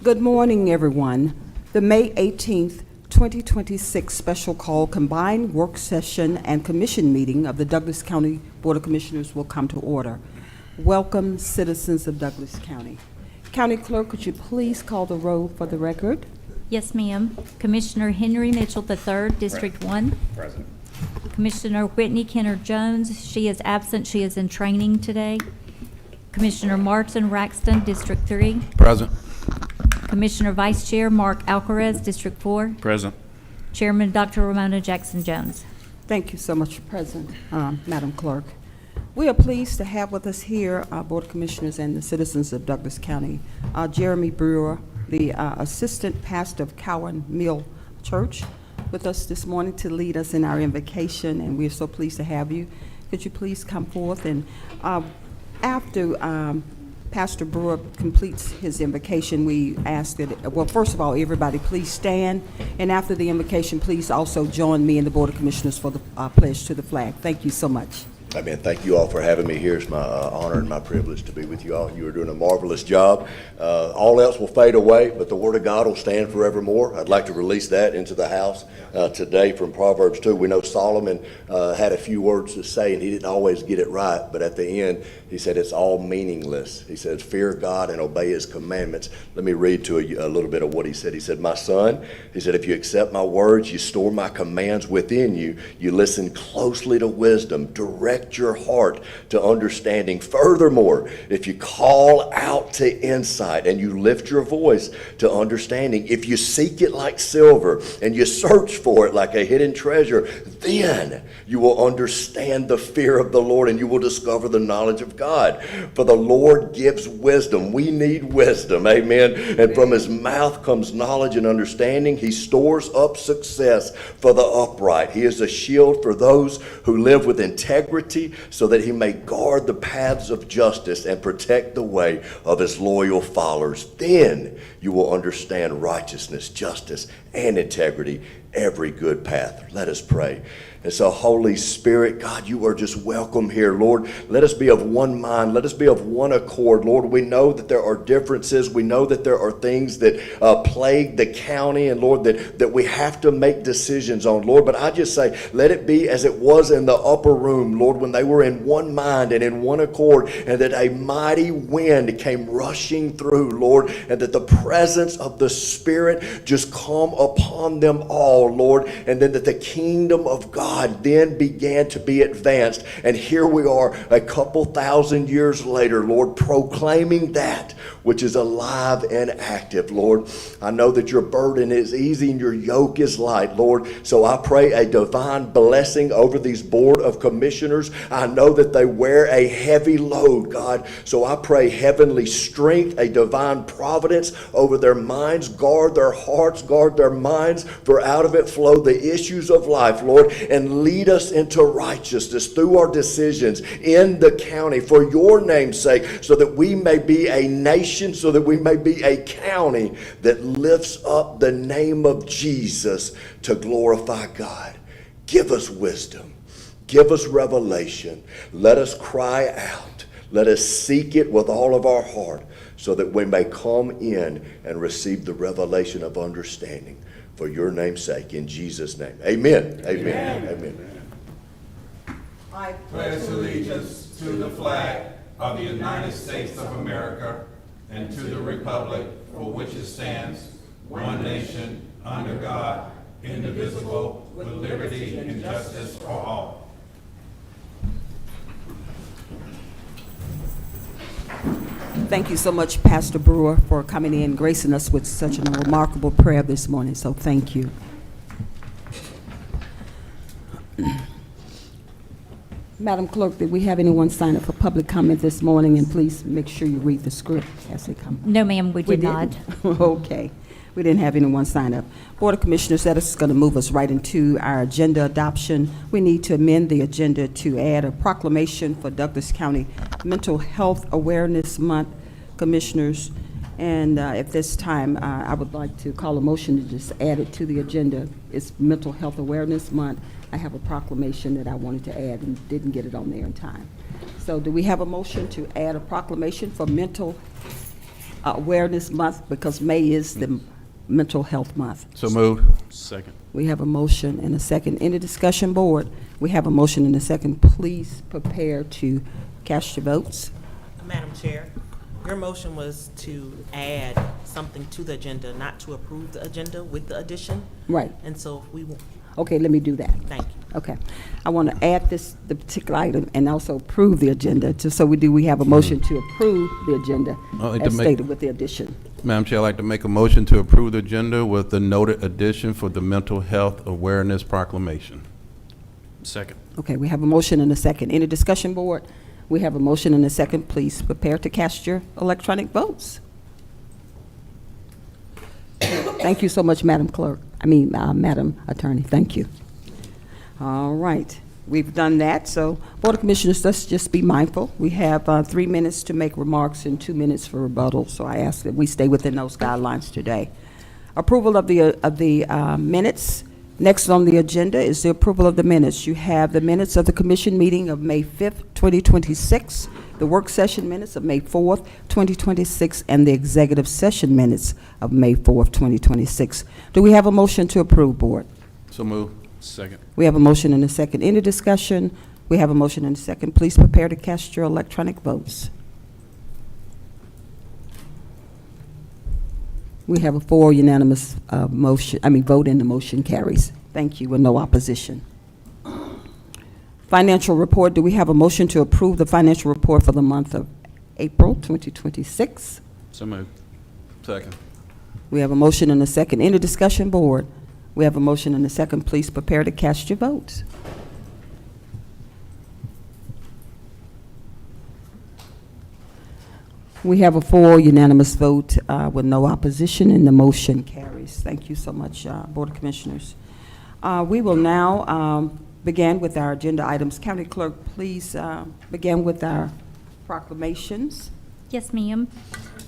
Good morning, everyone. The May 18th, 2026 special call combined work session and commission meeting of the Douglas County Board of Commissioners will come to order. Welcome, citizens of Douglas County. County Clerk, could you please call the roll for the record? Yes, ma'am. Commissioner Henry Mitchell III, District 1. Present. Commissioner Whitney Kenner Jones, she is absent. She is in training today. Commissioner Martin Raxton, District 3. Present. Commissioner Vice Chair Mark Alcaraz, District 4. Present. Chairman Dr. Ramona Jackson Jones. Thank you so much, President, Madam Clerk. We are pleased to have with us here our Board of Commissioners and the citizens of Douglas County, Jeremy Brewer, the Assistant Pastor of Cowan Mill Church, with us this morning to lead us in our invocation, and we're so pleased to have you. Could you please come forth? And after Pastor Brewer completes his invocation, we ask that, well, first of all, everybody please stand, and after the invocation, please also join me and the Board of Commissioners for the pledge to the flag. Thank you so much. Amen. Thank you all for having me here. It's my honor and my privilege to be with you all. You are doing a marvelous job. All else will fade away, but the Word of God will stand forevermore. I'd like to release that into the house today from Proverbs 2. We know Solomon had a few words to say, and he didn't always get it right, but at the end, he said it's all meaningless. He says, fear God and obey His commandments. Let me read to you a little bit of what he said. He said, my son, he said, if you accept my words, you store my commands within you, you listen closely to wisdom, direct your heart to understanding. Furthermore, if you call out to insight and you lift your voice to understanding, if you seek it like silver and you search for it like a hidden treasure, then you will understand the fear of the Lord and you will discover the knowledge of God. For the Lord gives wisdom. We need wisdom. Amen. And from His mouth comes knowledge and understanding. He stores up success for the upright. He is a shield for those who live with integrity, so that He may guard the paths of justice and protect the way of His loyal followers. Then you will understand righteousness, justice, and integrity, every good path. Let us pray. And so, Holy Spirit, God, you are just welcome here, Lord. Let us be of one mind. Let us be of one accord, Lord. We know that there are differences. We know that there are things that plague the county, and Lord, that we have to make decisions on, Lord. But I just say, let it be as it was in the upper room, Lord, when they were in one mind and in one accord, and that a mighty wind came rushing through, Lord, and that the presence of the Spirit just come upon them all, Lord, and then that the kingdom of God then began to be advanced. And here we are a couple thousand years later, Lord, proclaiming that which is alive and active, Lord. I know that your burden is easy and your yoke is light, Lord. So I pray a divine blessing over these Board of Commissioners. I know that they wear a heavy load, God. So I pray heavenly strength, a divine providence over their minds. Guard their hearts, guard their minds, for out of it flow the issues of life, Lord. And lead us into righteousness through our decisions in the county for your name's sake, so that we may be a nation, so that we may be a county that lifts up the name of Jesus to glorify God. Give us wisdom. Give us revelation. Let us cry out. Let us seek it with all of our heart, so that we may come in and receive the revelation of understanding for your name's sake, in Jesus' name. Amen. Amen. Amen. I pledge allegiance to the flag of the United States of America and to the republic for which it stands, one nation, under God, indivisible, with liberty and justice for all. Thank you so much, Pastor Brewer, for coming in, gracing us with such a remarkable prayer this morning. So thank you. Madam Clerk, did we have anyone sign up for public comment this morning? And please make sure you read the script as they come. No, ma'am, we did not. didn't? Okay. We didn't have anyone sign up. Board of Commissioners, that is going to move us right into our agenda adoption. We need to amend the agenda to add a proclamation for Douglas County Mental Health Awareness Month, Commissioners. And at this time, I would like to call a motion to just add it to the agenda. It's Mental Health Awareness Month. I have a proclamation that I wanted to add and didn't get it on there in time. So do we have a motion to add a proclamation for Mental Awareness Month, because May is the Mental Health Month? So moved. Second. We have a motion and a second. Any discussion, board? We have a motion and a second. Please prepare to cast your votes. Madam Chair, your motion was to add something to the agenda, not to approve the agenda with the addition. Right. And so we will, Okay, let me do that. thank you. Okay. I want to add the particular item and also approve the agenda. So we have a motion to approve the agenda I'd like as to make- stated with the addition. Madam Chair, I'd like to make a motion to approve the agenda with the noted addition for the Mental Health Awareness Proclamation. Second. Okay, we have a motion and a second. Any discussion, board? We have a motion and a second. Please prepare to cast your electronic votes. Thank you so much, Madam Clerk. Madam Attorney, thank you. All right, we've done that. So, Board of Commissioners, let's just be mindful. We have 3 minutes to make remarks and 2 minutes for rebuttal. So I ask that we stay within those guidelines today. Approval of the minutes. Next on the agenda is the approval of the minutes. You have the minutes of the commission meeting of May 5th, 2026, the work session minutes of May 4th, 2026, and the executive session minutes of May 4th, 2026. Do we have a motion to approve, board? So moved. Second. We have a motion and a second. Any discussion? We have a motion and a second. Please prepare to cast your electronic votes. We have a 4 unanimous vote, and the motion carries. Thank you, with no opposition. Financial report. Do we have a motion to approve the financial report for the month of April 2026? So moved. Second. We have a motion and a second. Any discussion, board? We have a motion and a second. Please prepare to cast your votes. We have a 4 unanimous vote with no opposition, and the motion carries. Thank you so much, Board of Commissioners. We will now begin with our agenda items. County Clerk, please begin with our proclamations. Yes, ma'am.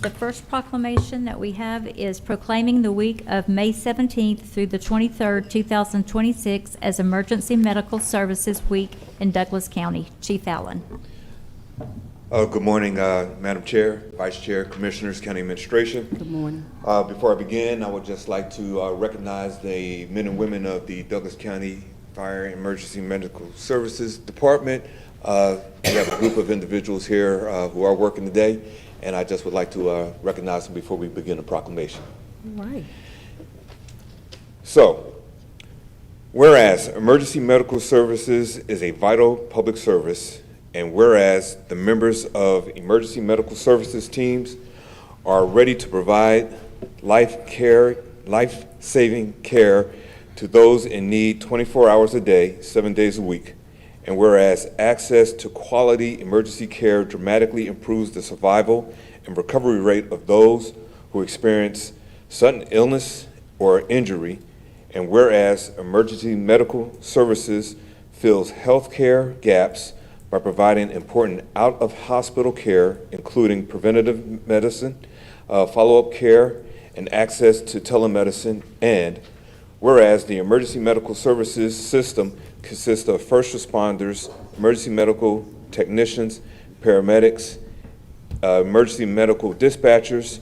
The first proclamation that we have is proclaiming the week of May 17th through the 23rd, 2026 as Emergency Medical Services Week in Douglas County. Chief Allen. Good morning, Madam Chair, Vice Chair, Commissioners, County Administration. Good morning. Before I begin, I would just like to recognize the men and women of the Douglas County Fire and Emergency Medical Services Department. We have a group of individuals here who are working today, and I just would like to recognize them before we begin the proclamation. All right. So, whereas emergency medical services is a vital public service, and whereas the members of emergency medical services teams are ready to provide life-saving care to those in need 24 hours a day, 7 days a week, and whereas access to quality emergency care dramatically improves the survival and recovery rate of those who experience sudden illness or injury, and whereas emergency medical services fills healthcare gaps by providing important out-of-hospital care, including preventative medicine, follow-up care, and access to telemedicine. And whereas the emergency medical services system consists of first responders, emergency medical technicians, paramedics, emergency medical dispatchers,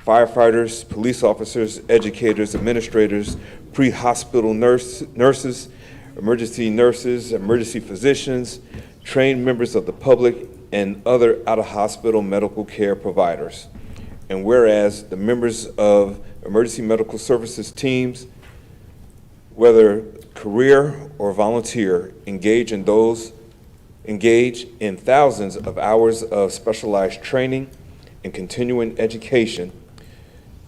firefighters, police officers, educators, administrators, pre-hospital nurses, emergency physicians, trained members of the public, and other out-of-hospital medical care providers. And whereas the members of emergency medical services teams, whether career or volunteer, engage in thousands of hours of specialized training and continuing education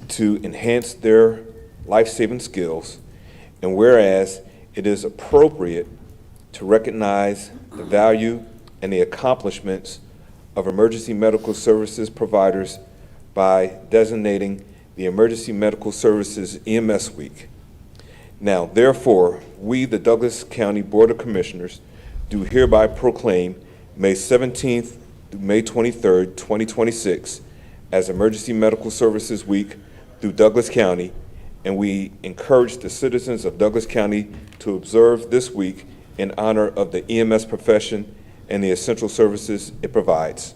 to enhance their life-saving skills. And whereas it is appropriate to recognize the value and the accomplishments of emergency medical services providers by designating the Emergency Medical Services EMS Week. Now, therefore, we, the Douglas County Board of Commissioners, do hereby proclaim May 17th through May 23rd, 2026 as Emergency Medical Services Week through Douglas County, and we encourage the citizens of Douglas County to observe this week in honor of the EMS profession and the essential services it provides.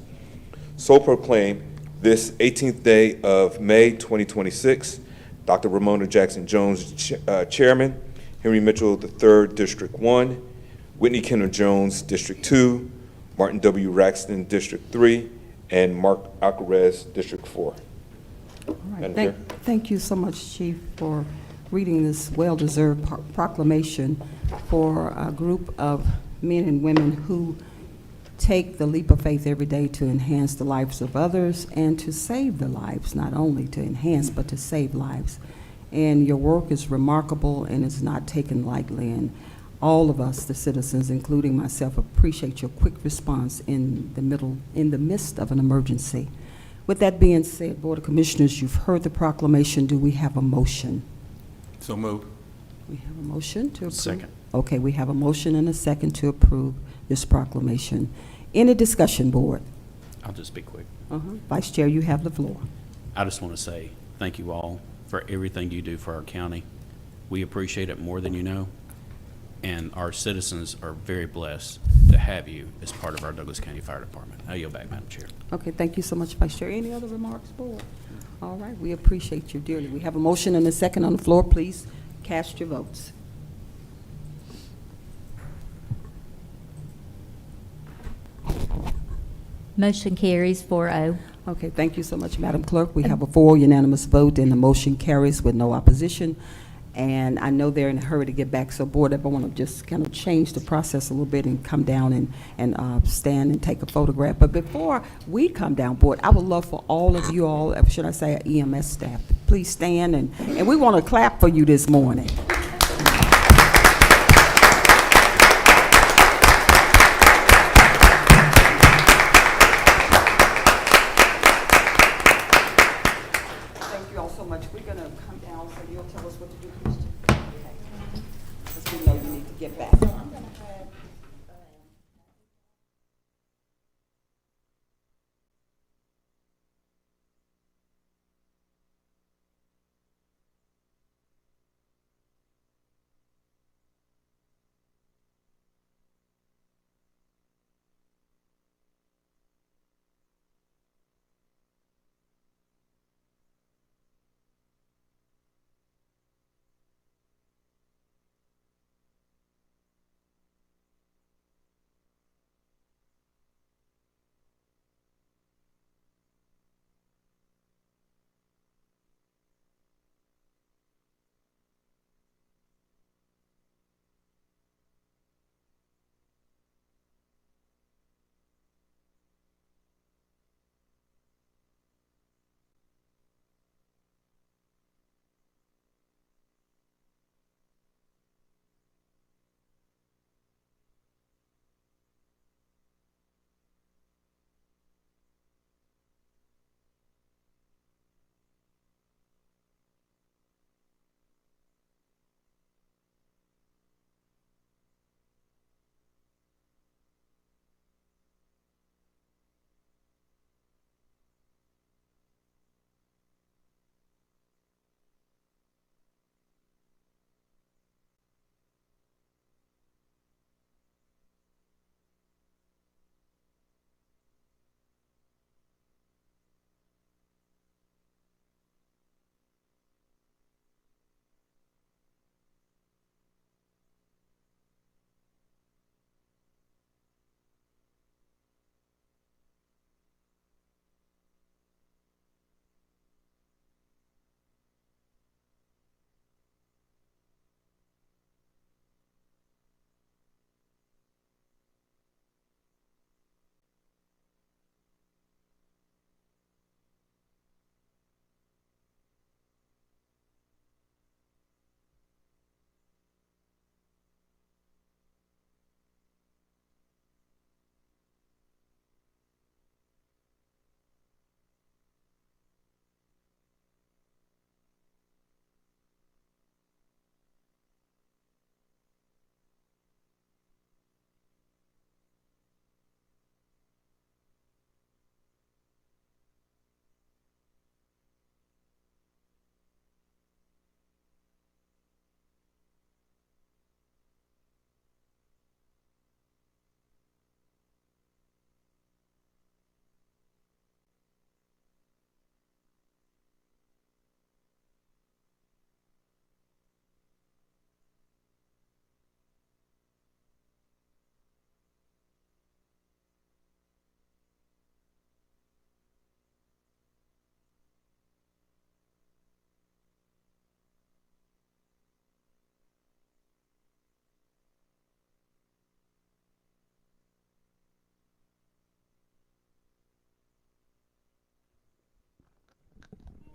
So proclaim this 18th day of May 2026, Dr. Ramona Jackson Jones, Chairman, Henry Mitchell III, District 1, Whitney Kendall Jones, District 2, Martin W. Raxton, District 3, and Mark Alcaraz, District 4. All right. Madam Chair. Thank you so much, Chief, for reading this well-deserved proclamation for a group of men and women who take the leap of faith every day to enhance the lives of others and to save the lives, not only to enhance, but to save lives. And your work is remarkable and is not taken lightly. And all of us, the citizens, including myself, appreciate your quick response in the midst of an emergency. With that being said, Board of Commissioners, you've heard the proclamation. Do we have a motion? So moved. We have a motion to approve. Second. Okay, we have a motion and a second to approve this proclamation. Any discussion, Board? I'll just be quick. Vice Chair, you have the floor. I just want to say thank you all for everything you do for our county. We appreciate it more than you know, and our citizens are very blessed to have you as part of our Douglas County Fire Department. I yield back, Madam Chair. Okay, thank you so much, Vice Chair. Any other remarks, Board? All right, we appreciate you dearly. We have a motion and a second on the floor. Please cast your votes. Motion carries 4-0. Okay, thank you so much, Madam Clerk. We have a 4 unanimous vote, and the motion carries with no opposition. And I know they're in a hurry to get back, so Board, if I want to just kind of change the process a little bit and come down and stand and take a photograph. But before we come down, Board, I would love for all of you all, should I say EMS staff, please stand, and we want to clap for you this morning. Thank you all so much. We're going to come down, so you'll tell us what to do, Christian. Okay. Because we know you need to get back.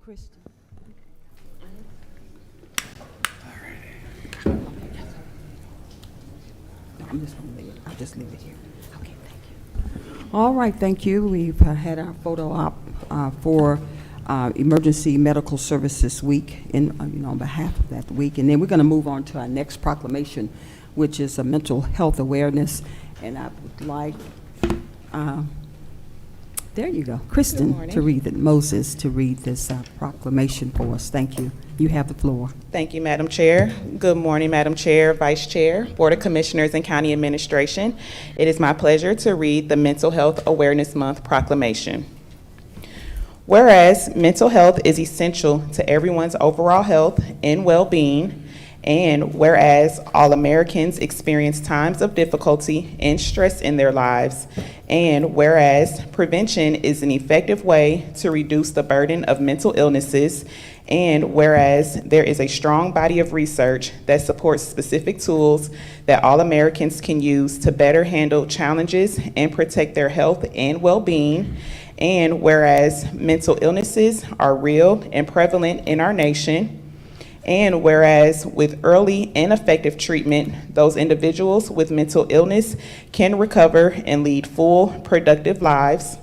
Kristen. I'm just gonna leave it, I'll just leave it here. Okay, thank you. All right, thank you. We've had our photo op for Emergency Medical Services Week on behalf of that week. And then we're gonna move on to our next proclamation, which is a mental health awareness. And I would like, there you go, Kristen to read it, Moses to read this proclamation for us. Thank you. You have the floor. Thank you, Madam Chair. Good morning, Madam Chair, Vice Chair, Board of Commissioners, and County Administration. It is my pleasure to read the Mental Health Awareness Month proclamation. Whereas mental health is essential to everyone's overall health and well-being, and whereas all Americans experience times of difficulty and stress in their lives, and whereas prevention is an effective way to reduce the burden of mental illnesses, and whereas there is a strong body of research that supports specific tools that all Americans can use to better handle challenges and protect their health and well-being, and whereas mental illnesses are real and prevalent in our nation, and whereas with early and effective treatment, those individuals with mental illness can recover and lead full, productive lives.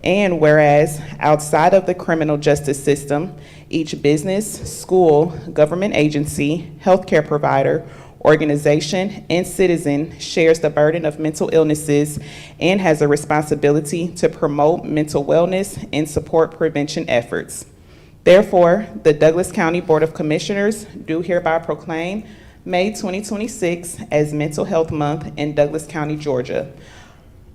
And whereas outside of the criminal justice system, each business, school, government agency, healthcare provider, organization, and citizen shares the burden of mental illnesses and has a responsibility to promote mental wellness and support prevention efforts. Therefore, the Douglas County Board of Commissioners do hereby proclaim May 2026 as Mental Health Month in Douglas County, Georgia,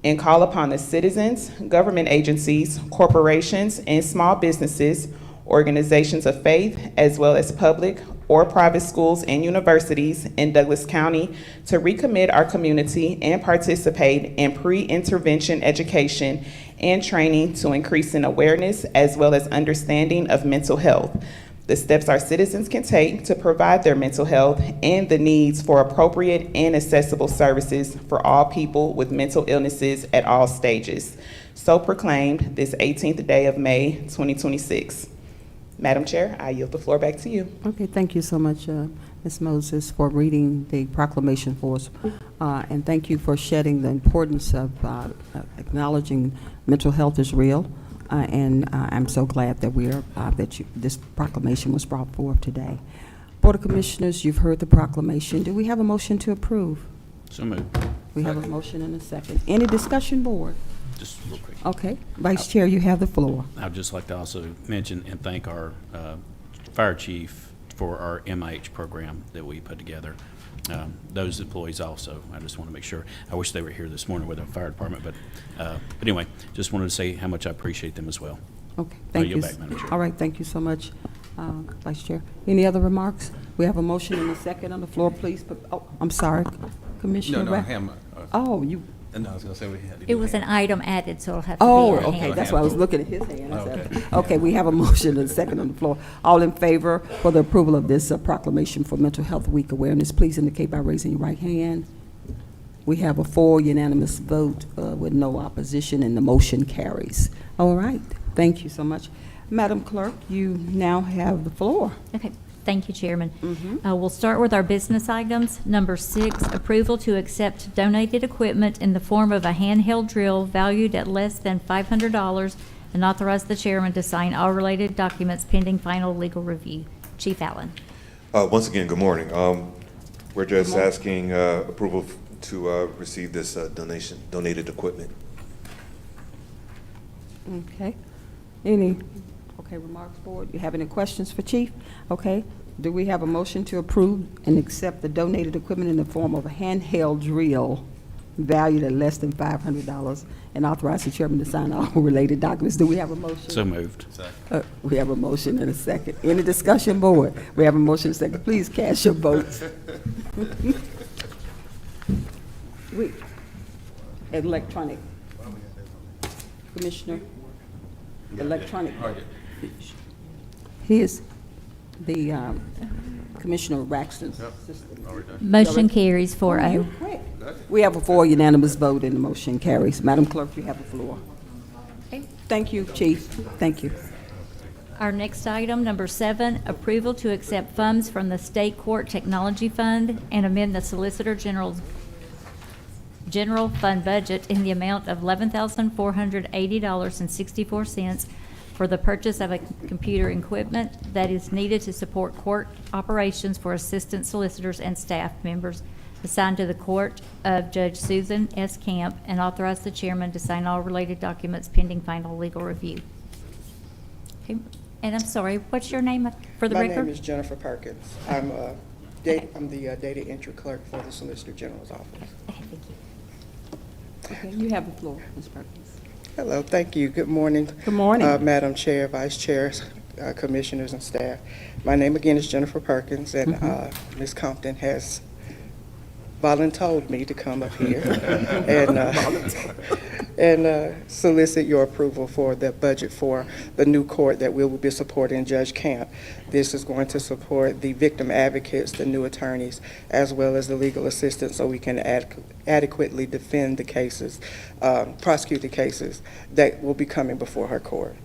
and call upon the citizens, government agencies, corporations, and small businesses, organizations of faith, as well as public or private schools and universities in Douglas County to recommit our community and participate in pre-intervention education and training to increase in awareness as well as understanding of mental health, the steps our citizens can take to provide their mental health, and the needs for appropriate and accessible services for all people with mental illnesses at all stages. So proclaimed this 18th day of May 2026. Madam Chair, I yield the floor back to you. Okay, thank you so much, Ms. Moses, for reading the proclamation for us. And thank you for shedding the importance of acknowledging mental health is real. And I'm so glad that this proclamation was brought forth today. Board of Commissioners, you've heard the proclamation. Do we have a motion to approve? So moved. We have a motion and a second. Any discussion, board? Just real quick. Okay, Vice Chair, you have the floor. I'd just like to also mention and thank our fire chief for our MIH program that we put together. Those employees also, I just want to make sure. I wish they were here this morning with our fire department, but anyway, just wanted to say how much I appreciate them as well. Okay, thank you. yield back, Madam Chair. All right, thank you so much, Vice Chair. Any other remarks? We have a motion and a second on the floor, please. Oh, I'm sorry, Commissioner. Oh, you. No, I was gonna say we had to. It was an item added, so it'll have to be Oh, in the okay, hand. that's why I was looking at his hand. I said, okay, we have a motion and a second on the floor. All in favor for the approval of this proclamation for Mental Health Week awareness, please indicate by raising your right hand. We have a 4 unanimous vote with no opposition, and the motion carries. All right, thank you so much. Madam Clerk, you now have the floor. Okay, thank you, Chairman. We'll start with our business items. Number 6, approval to accept donated equipment in the form of a handheld drill valued at less than $500 and authorize the chairman to sign all related documents pending final legal review. Chief Allen. Once again, good morning. We're just asking approval to receive this donated equipment. Okay. Any remarks, board? You have any questions for Chief? Okay. Do we have a motion to approve and accept the donated equipment in the form of a handheld drill valued at less than $500 and authorize the chairman to sign all related documents? Do we have a motion? So moved. We have a motion and a second. Any discussion, board? We have a motion and a second. Please cast your votes. Electronic. Commissioner? Electronic. He is the Commissioner Raxton's assistant. Motion carries 4-0. We have a 4 unanimous vote and the motion carries. Madam Clerk, you have the floor. Okay. Thank you, Chief. Thank you. Our next item, number 7, approval to accept funds from the State Court Technology Fund and amend the Solicitor General's general fund budget in the amount of $11,480.64 for the purchase of a computer equipment that is needed to support court operations for assistant solicitors and staff members assigned to the court of Judge Susan S. Camp, and authorize the chairman to sign all related documents pending final legal review. Okay, and I'm sorry, what's your name for the My record? name is Jennifer Perkins. I'm the data entry clerk for the Solicitor General's office. Okay, thank you. Okay, you have the floor, Ms. Perkins. Hello, thank you. Good morning. Good morning. Madam Chair, Vice Chair, Commissioners, and staff. My name again is Jennifer Perkins, and Ms. Compton has voluntold me to come up here and solicit your approval for the budget for the new court that we will be supporting Judge Camp. This is going to support the victim advocates, the new attorneys, as well as the legal assistants, so we can adequately defend the cases, prosecute the cases that will be coming before her court.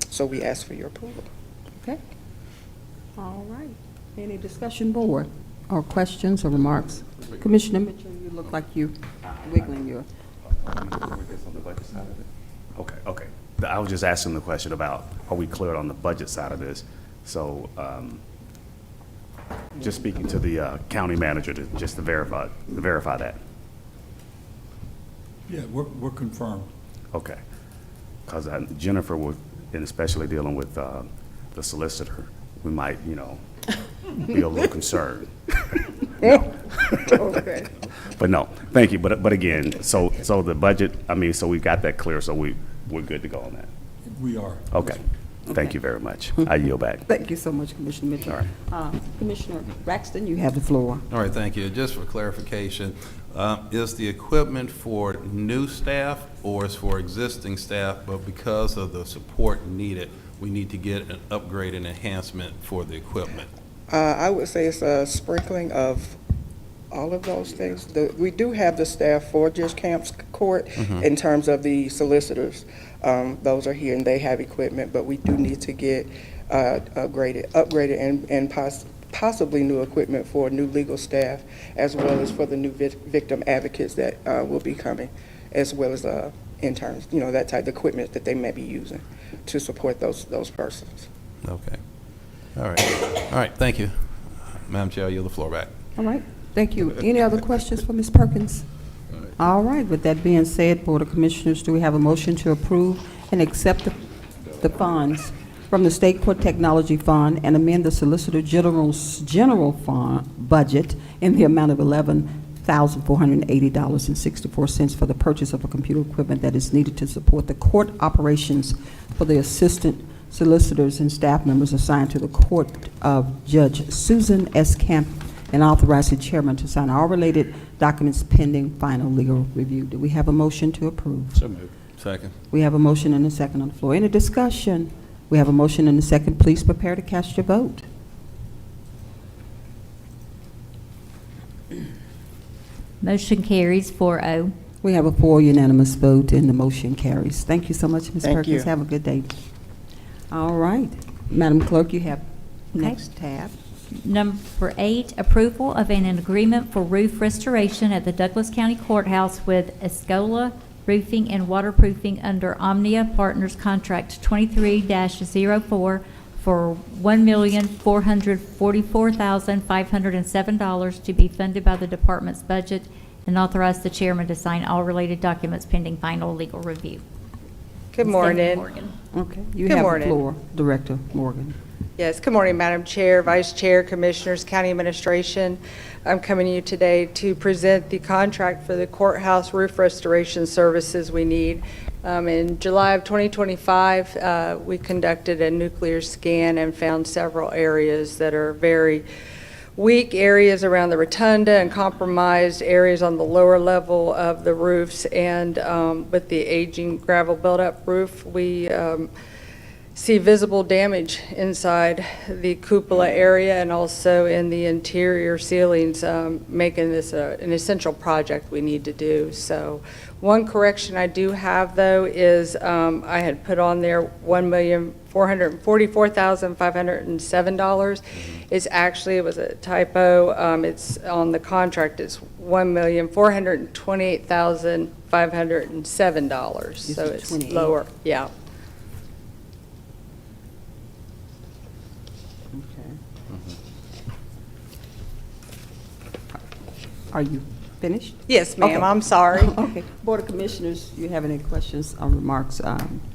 So we ask for your approval. Okay. All right. Any discussion, board, or questions or remarks? Commissioner Mitchell, you look like you wiggling your... Okay. I was just asking the question about, are we clear on the budget side of this? So, just speaking to the county manager just to verify that. Yeah, we're confirmed. Okay. Because Jennifer was, and especially dealing with the solicitor, we might, be a little concerned. Okay. But no, thank you. But again, so the budget, so we got that clear, so we're good to go on that. We are. Okay. Thank you very much. I yield back. Thank you so much, Commissioner Mitchell. All right. Commissioner Braxton, you have the floor. All right, thank you. Just for clarification, is the equipment for new staff or is for existing staff, but because of the support needed, we need to get an upgrade and enhancement for the equipment? I would say it's a sprinkling of all of those things. We do have the staff for Judge Camp's court in terms of the solicitors. Those are here and they have equipment, but we do need to get upgraded and possibly new equipment for new legal staff, as well as for the new victim advocates that will be coming, as well as interns, that type of equipment that they may be using to support those persons. Okay. All right, thank you. Madam Chair, I yield the floor back. All right, thank you. Any other questions for Ms. Perkins? All right, with that being said, Board of Commissioners, do we have a motion to approve and accept the funds from the State Court Technology Fund and amend the Solicitor General's general fund budget in the amount of $11,480.64 for the purchase of a computer equipment that is needed to support the court operations for the assistant solicitors and staff members assigned to the court of Judge Susan S. Camp, and authorize the chairman to sign all related documents pending final legal review. Do we have a motion to approve? So moved. Second. We have a motion and a second on the floor. Any discussion? We have a motion and a second. Please prepare to cast your vote. Motion carries 4-0. We have a 4 unanimous vote, and the motion carries. Thank you so much, Ms. Thank Perkins. you. Have a good day. All right. Madam Clerk, you have next tab. Number 8, approval of an agreement for roof restoration at the Douglas County Courthouse with Escola Roofing and Waterproofing under Omnia Partners Contract 23-04 for $1,444,507 to be funded by the department's budget, and authorize the chairman to sign all related documents pending final legal review. Good Stephanie morning. Morgan. Okay. You Good have morning. the floor, Director Morgan. Yes, good morning, Madam Chair, Vice Chair, Commissioners, County Administration. I'm coming to you today to present the contract for the courthouse roof restoration services we need. In July of 2025, we conducted a nuclear scan and found several areas that are very weak areas around the rotunda and compromised areas on the lower level of the roofs. And with the aging gravel buildup roof, we see visible damage inside the cupola area and also in the interior ceilings, making this an essential project we need to do. So one correction I do have, though, is I had put on there $1,444,507. It's actually, it was a typo. It's on the contract, it's $1,428,507. So it's 28. lower, yeah. Okay. Are you finished? Yes, ma'am, Okay. I'm sorry. Okay. Board of Commissioners, you have any questions or remarks?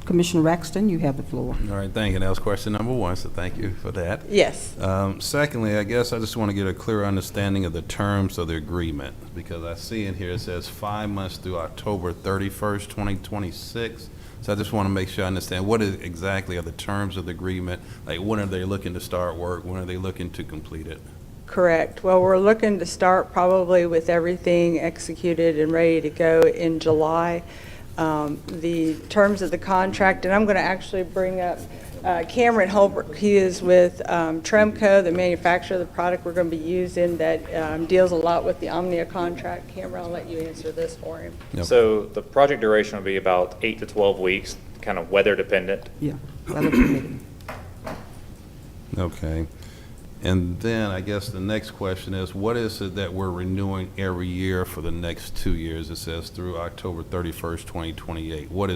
Commissioner Raxton, you have the floor. All right, thank you. That was question number one, so thank you for that. Yes. Secondly, I guess I just want to get a clear understanding of the terms of the agreement, because I see in here it says 5 months through October 31st, 2026. So I just want to make sure I understand what exactly are the terms of the agreement? Like, when are they looking to start work? When are they looking to complete it? Correct. Well, we're looking to start probably with everything executed and ready to go in July. The terms of the contract, and I'm going to actually bring up Cameron Holbrook. He is with Tremco, the manufacturer of the product we're going to be using that deals a lot with the Omnia contract. Cameron, I'll let you answer this for him. Yep. So the project duration will be about 8 to 12 weeks, kind of weather dependent. Yeah, weather permitting. Okay. And then I guess the next question is, what is it that we're renewing every year for the next 2 years? It says through October 31st, 2028. What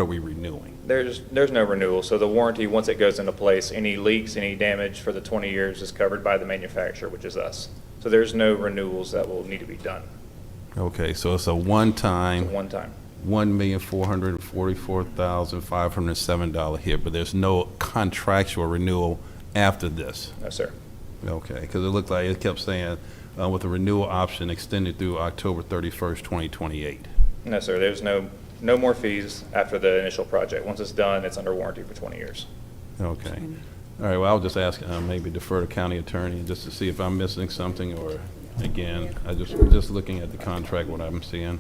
are we renewing? There's no renewal, so the warranty, once it goes into place, any leaks, any damage for the 20 years is covered by the manufacturer, which is us. So there's no renewals that will need to be done. Okay, so it's a one-time, One time. $1,444,507 hit, but there's no contractual renewal after this. No, sir. Okay, because it looked like it kept saying with a renewal option extended through October 31st, 2028. No, sir. There's no more fees after the initial project. Once it's done, it's under warranty for 20 years. Okay. All right, well, I'll just ask, maybe defer to county attorney just to see if I'm missing something, or, again, just looking at the contract, what I'm seeing.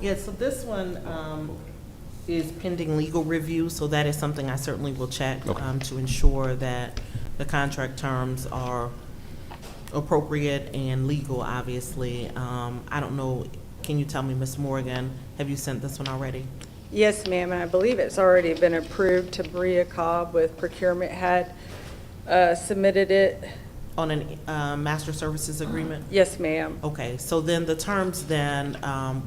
Yeah, so this one is pending legal review, so that is something I certainly will check to ensure that the contract terms are appropriate and legal, obviously. I don't know, can you tell me, Ms. Morgan, have you sent this one already? Yes, ma'am, and I believe it's already been approved. Tabria Cobb with procurement had submitted it. On a master services agreement? Yes, ma'am. Okay, so then the terms then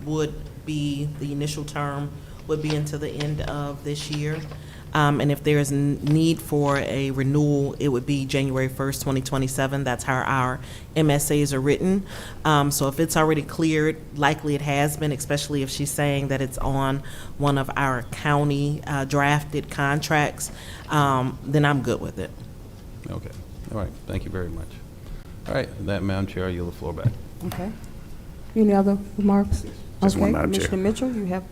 would be, the initial term would be until the end of this year. And if there is need for a renewal, it would be January 1st, 2027. That's how our MSAs are written. So if it's already cleared, likely it has been, especially if she's saying that it's on one of our county drafted contracts, then I'm good with it. Okay. All right, thank you very much. All right, with that, Madam Chair, I yield the floor back. Okay. Any other remarks? Just one, Okay, Madam Chair. Commissioner Mitchell, you have.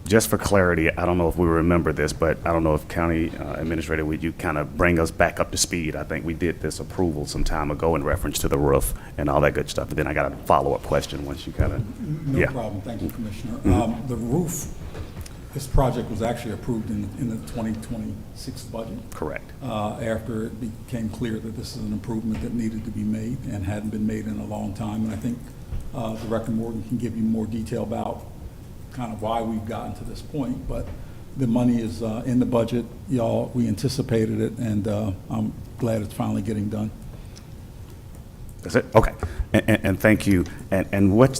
Just for clarity, I don't know if we remember this, but I don't know if County Administrator, would you kind of bring us back up to speed? I think we did this approval some time ago in reference to the roof and all that good stuff. But then I got a follow-up question once you kind of, No problem, thank you, Commissioner. The roof, this project was actually approved in the 2026 budget. Correct. After it became clear that this is an improvement that needed to be made and hadn't been made in a long time. And I think Director Morgan can give you more detail about kind of why we've gotten to this point, but the money is in the budget. Y'all, we anticipated it, and I'm glad it's finally getting done. That's it? Okay. And thank you. And what's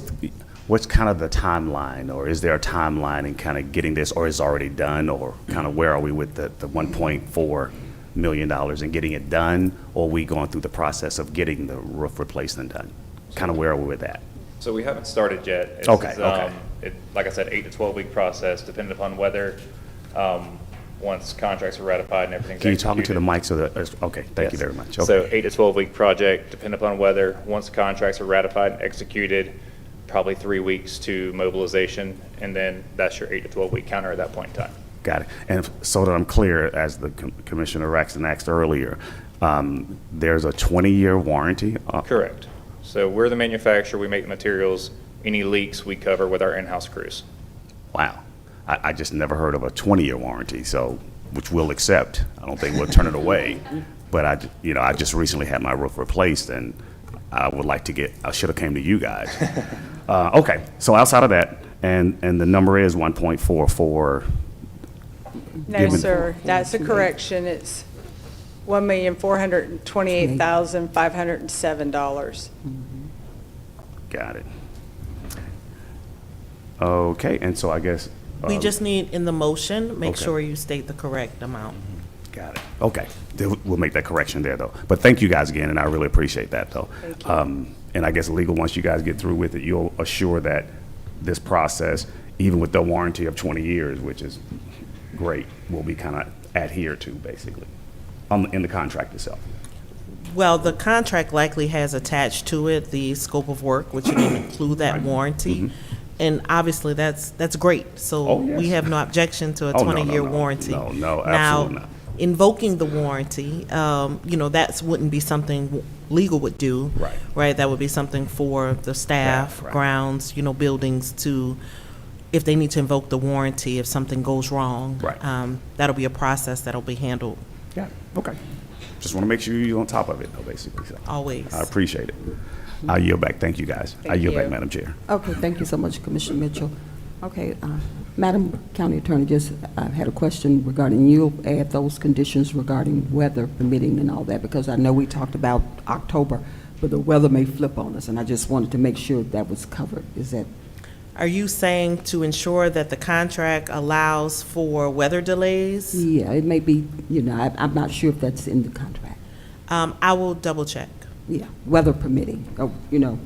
kind of the timeline, or is there a timeline in kind of getting this, or is it already done, or kind of where are we with the $1.4 million and getting it done, or are we going through the process of getting the roof replaced and done? Kind of where are we with that? So we haven't started yet. It's, Okay. Like I said, 8 to 12 week process, depending upon whether, once contracts are ratified and everything's Can you executed. talk into the mic so that, okay, thank you Yes. very much. Okay. So 8 to 12 week project, depending upon whether, once contracts are ratified and executed, probably 3 weeks to mobilization, and then that's your 8 to 12 week counter at that point in time. Got it. And so that I'm clear, as the Commissioner Raxton asked earlier, there's a 20-year warranty? Correct. So we're the manufacturer, we make the materials, any leaks we cover with our in-house crews. Wow. I just never heard of a 20-year warranty, so which we'll accept. I don't think we'll turn it away. But I just recently had my roof replaced, and I would like to I should have came to you guys. Okay, so outside of that, and the number is 1.44. No, Given- sir, that's a correction. It's $1,428,507. Got it. Okay, and so I guess. We just need in the motion, make Okay. sure you state the correct amount. Got it. Okay, we'll make that correction there, though. But thank you guys again, and I really appreciate that, though. Thank you. And I guess legal, once you guys get through with it, you'll assure that this process, even with the warranty of 20 years, which is great, will be kind of adhered to, basically, in the contract itself. Well, the contract likely has attached to it the scope of work, which would include that warranty. And obviously, that's great. So Oh, yes. we have no objection to a Oh, no, 20-year no. warranty. No, absolutely not. Now, invoking the warranty, that wouldn't be something legal would do. Right. Right? That would be something for the staff, Right. grounds, buildings to, if they need to invoke the warranty if something goes wrong. Right. That'll be a process that'll be handled Yeah, okay. Just want to make sure you're on top of it, though, basically. So always. I appreciate it. I yield back. Thank you, guys. I Thank yield back, you. Madam Chair. Okay, thank you so much, Commissioner Mitchell. Okay, Madam County Attorney, just had a question regarding, you'll add those conditions regarding weather permitting and all that, because I know we talked about October, but the weather may flip on us, and I just wanted to make sure that was covered. Is that? Are you saying to ensure that the contract allows for weather delays? Yeah, it may be, I'm not sure if that's in the contract. I will double check. Yeah, weather permitting.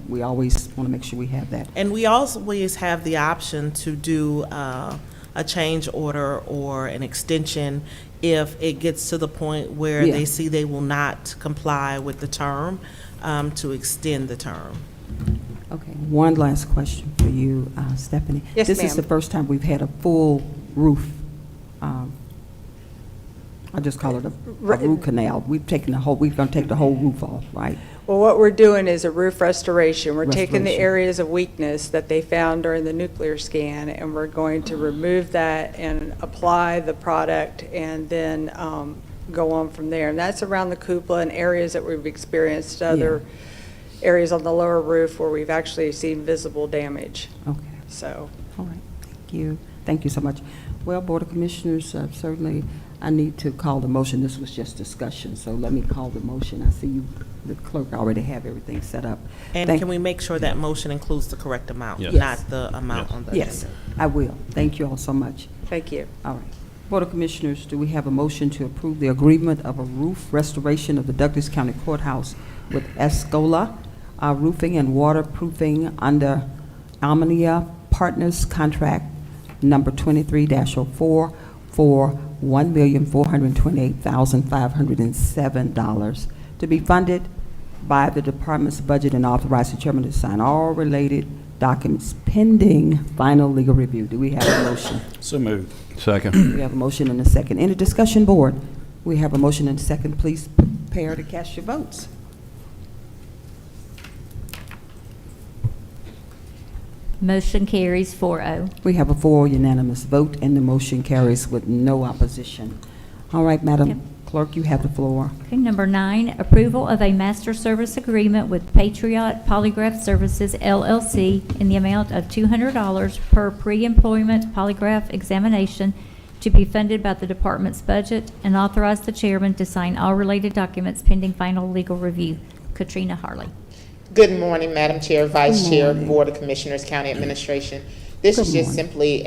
We always want to make sure we have that. And we always have the option to do a change order or an extension if it gets to the point where Yeah. they see they will not comply with the term, to extend the term. Okay, one last question for you, Stephanie. Yes, This is ma'am. the first time we've had a full roof. I just call it a root canal. We're going to take the whole roof off, right? Well, what we're doing is a roof restoration. We're taking the Restoration. areas of weakness that they found during the nuclear scan, and we're going to remove that and apply the product, and then go on from there. And that's around the cupola and areas that we've experienced other areas on the lower roof where we've actually seen visible damage. Okay, So, all right, thank you. Thank you so much. Well, Board of Commissioners, certainly I need to call the motion. This was just discussion, so let me call the motion. I see the clerk already have everything set up. And Thank- can we make sure that motion includes the correct amount, Yes. not the amount on the agenda? Yes, I will. Thank you all so much. thank you. All right. Board of Commissioners, do we have a motion to approve the agreement of a roof restoration of the Douglas County Courthouse with Escola Roofing and Waterproofing under Almania Partners Contract Number 23-04 for $1,428,507 to be funded by the Department's budget and authorize the chairman to sign all related documents pending final legal review. Do we have a motion? So moved. We have a motion and a second. Any discussion, board? We have a motion and a second. Please prepare to cast your votes. Motion carries 4-0. We have a 4 unanimous vote, and the motion carries with no opposition. All right, Yep. Madam Clerk, you have the floor. Okay, number 9, approval of a master service agreement with Patriot Polygraph Services LLC in the amount of $200 per pre-employment polygraph examination to be funded by the department's budget, and authorize the chairman to sign all related documents pending final legal review. Katrina Harley. Good morning, Madam Chair, Vice Good Chair, morning. Board of Commissioners, County Administration. This is Good just morning. simply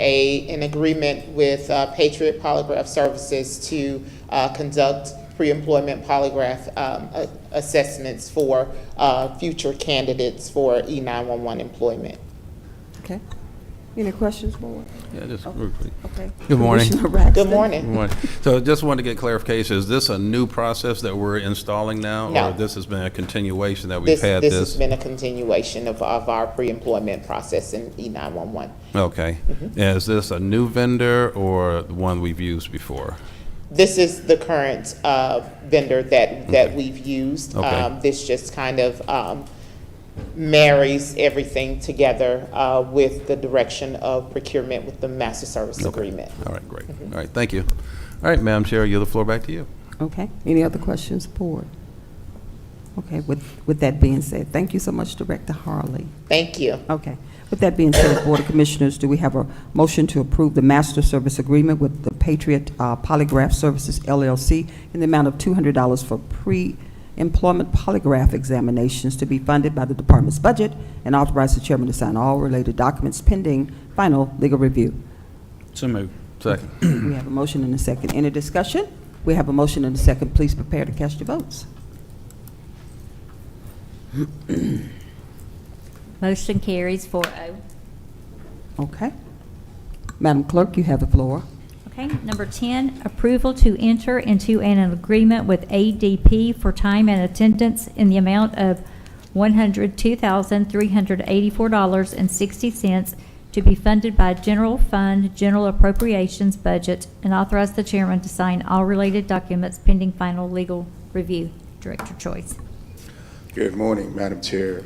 an agreement with Patriot Polygraph Services to conduct pre-employment polygraph assessments for future candidates for E911 employment. Okay. Any questions, board? Yeah, just real quick. Okay. Good morning. Commissioner Braxton? Good morning. Good morning. So just wanted to get clarification, is this a new process that we're installing now? No. Or this has been a continuation that we've This had has this? been a continuation of our pre-employment process in E911. Okay. Is this a new vendor or the one we've used before? This is the current vendor that we've used. Okay. This just kind of marries everything together with the direction of procurement with the master service agreement. All right, great. All right, thank you. All right, Madam Chair, I yield the floor back to you. Okay, any other questions, board? Okay, with that being said, thank you so much, Director Harley. Thank you. Okay, with that being said, Board of Commissioners, do we have a motion to approve the master service agreement with the Patriot Polygraph Services LLC in the amount of $200 for pre-employment polygraph examinations to be funded by the department's budget, and authorize the chairman to sign all related documents pending final legal review? So moved. Second. We have a motion and a second. Any discussion? We have a motion and a second. Please prepare to cast your votes. Motion carries 4-0. Okay. Madam Clerk, you have the floor. Okay, number 10, approval to enter into an agreement with ADP for time and attendance in the amount of $102,384.60 to be funded by general fund, general appropriations budget, and authorize the chairman to sign all related documents pending final legal review. Director Choice. Good morning, Madam Chair,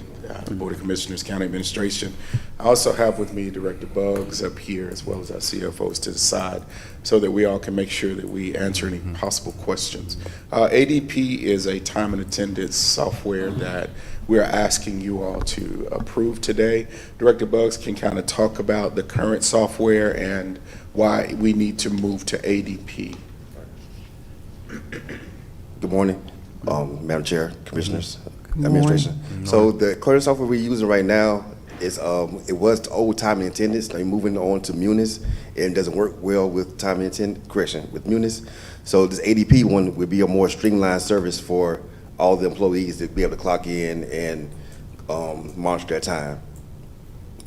Board of Commissioners, County Administration. I also have with me Director Buggs up here, as well as our CFOs to the side, so that we all can make sure that we answer any possible questions. ADP is a time and attendance software that we're asking you all to approve today. Director Buggs can kind of talk about the current software and why we need to move to ADP. Good morning, Madam Chair, Commissioners, Good Administration. morning. So the current software we're using right now is, it was the old time and attendance. Now we're moving on to Munis, and it doesn't work well with time and attendance, correction, with Munis. So this ADP one would be a more streamlined service for all the employees to be able to clock in and monitor their time.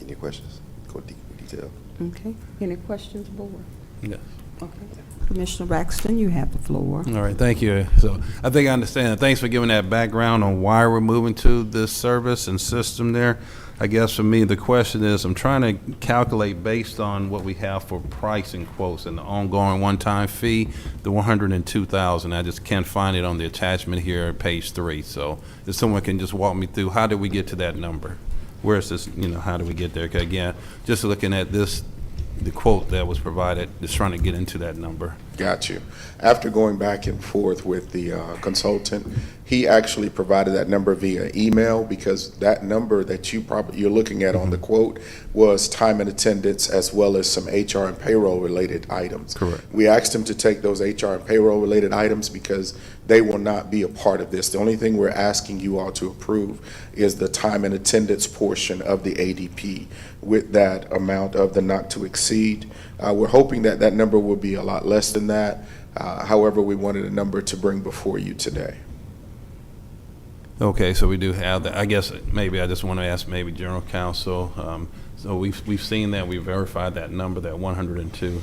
Any questions? Go deep detail. Okay. Any questions, board? Yes. Okay. Commissioner Braxton, you have the floor. All right, thank you. So I think I understand. Thanks for giving that background on why we're moving to this service and system there. I guess for me, the question is, I'm trying to calculate based on what we have for pricing quotes and the ongoing one-time fee, the $102,000. I just can't find it on the attachment here at page 3. So if someone can just walk me through, how did we get to that number? Where is this, how do we get there? 'Cause again, just looking at this, the quote that was provided, just trying to get into that number. Got you. After going back and forth with the consultant, he actually provided that number via email, because that number that you're looking at on the quote was time and attendance as well as some HR and payroll related items. Correct. We asked him to take those HR and payroll related items because they will not be a part of this. The only thing we're asking you all to approve is the time and attendance portion of the ADP with that amount of the not to exceed. We're hoping that that number will be a lot less than that. However, we wanted a number to bring before you today. Okay, so we do have that. I guess maybe I just want to ask maybe General Counsel. So we've seen that, we verified that number, that 102.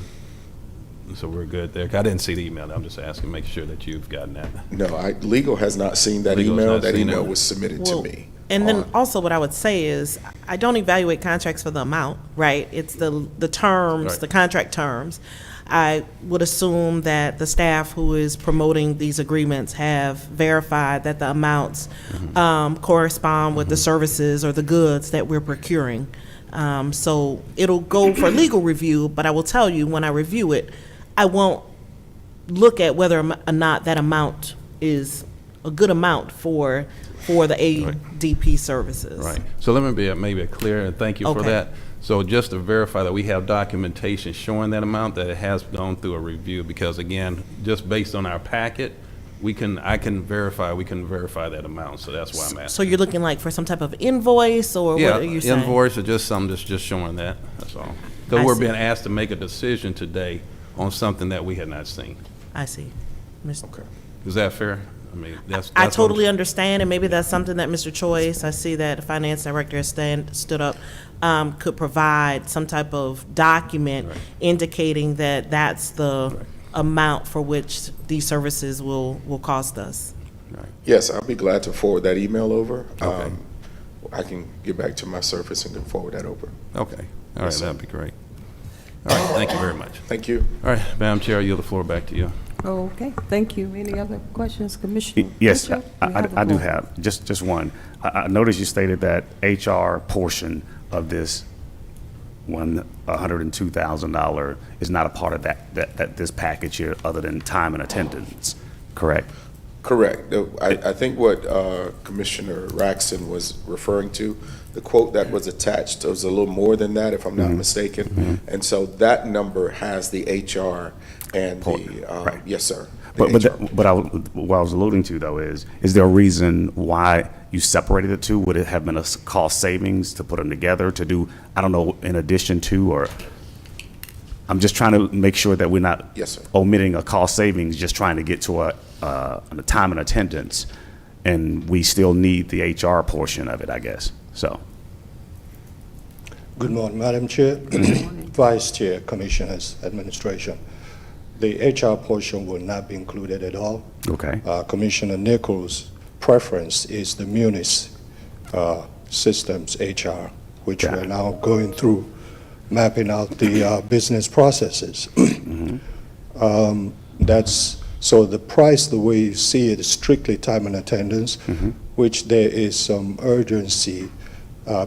So we're good there. I didn't see the email. I'm just asking, make sure that you've gotten that. No, legal has not seen that Legal has email. not That seen email it. was submitted to me. And then also what I would say is, I don't evaluate contracts for the amount, right? It's the terms, Right. the contract terms. I would assume that the staff who is promoting these agreements have verified that the amounts correspond with the services or the goods that we're procuring. So it'll go for legal review, but I will tell you, when I review it, I won't look at whether or not that amount is a good amount for the ADP services. Right. So let me be maybe clear, and thank you for Okay. that. So just to verify that we have documentation showing that amount, that it has gone through a review, because again, just based on our packet, we can verify that amount, so that's why I'm asking. So you're looking like for some type of invoice, or what are you saying? Invoice or just something that's just showing that, that's all. Because I we're see. being asked to make a decision today on something that we had not seen. I see. Okay. Is that fair? I mean, that's. I that's what I'm- totally understand, and maybe that's something that Mr. Choice, I see that the finance director has stood up, could provide some type of document Right. indicating that that's the amount for which these services will cost us. Right. Yes, I'll be glad to forward that email over. Okay. I can get back to my service and can forward that over. Okay, all right, Yes, sir. that'd be great. All right, thank you very much. Thank you. All right, Madam Chair, I yield the floor back to you. Okay, thank you. Any other questions, Commissioner? Yes, Mitchell, you have the I do floor. have, just one. I noticed you stated that HR portion of this $102,000 is not a part of that this package here, other than time and attendance, correct? Correct. I think what Commissioner Raxon was referring to, the quote that was attached, was a little more than that, if I'm not mistaken. And so that number has the HR and the, Right. yes, sir. But what I was alluding to, though, is there a reason why you separated the two? Would it have been a cost savings to put them together, to do, I don't know, in addition to, or? I'm just trying to make sure that we're not Yes, sir. omitting a cost savings, just trying to get to a time and attendance, and we still need the HR portion of it, I guess, so. Good morning, Madam Chair, Vice Chair, Commissioners, Administration. The HR portion will not be included at all. Okay. Commissioner Nichols' preference is the Munis Systems HR, which we're now going through, mapping out the business processes. So the price, the way you see it, is strictly time and attendance, which there is some urgency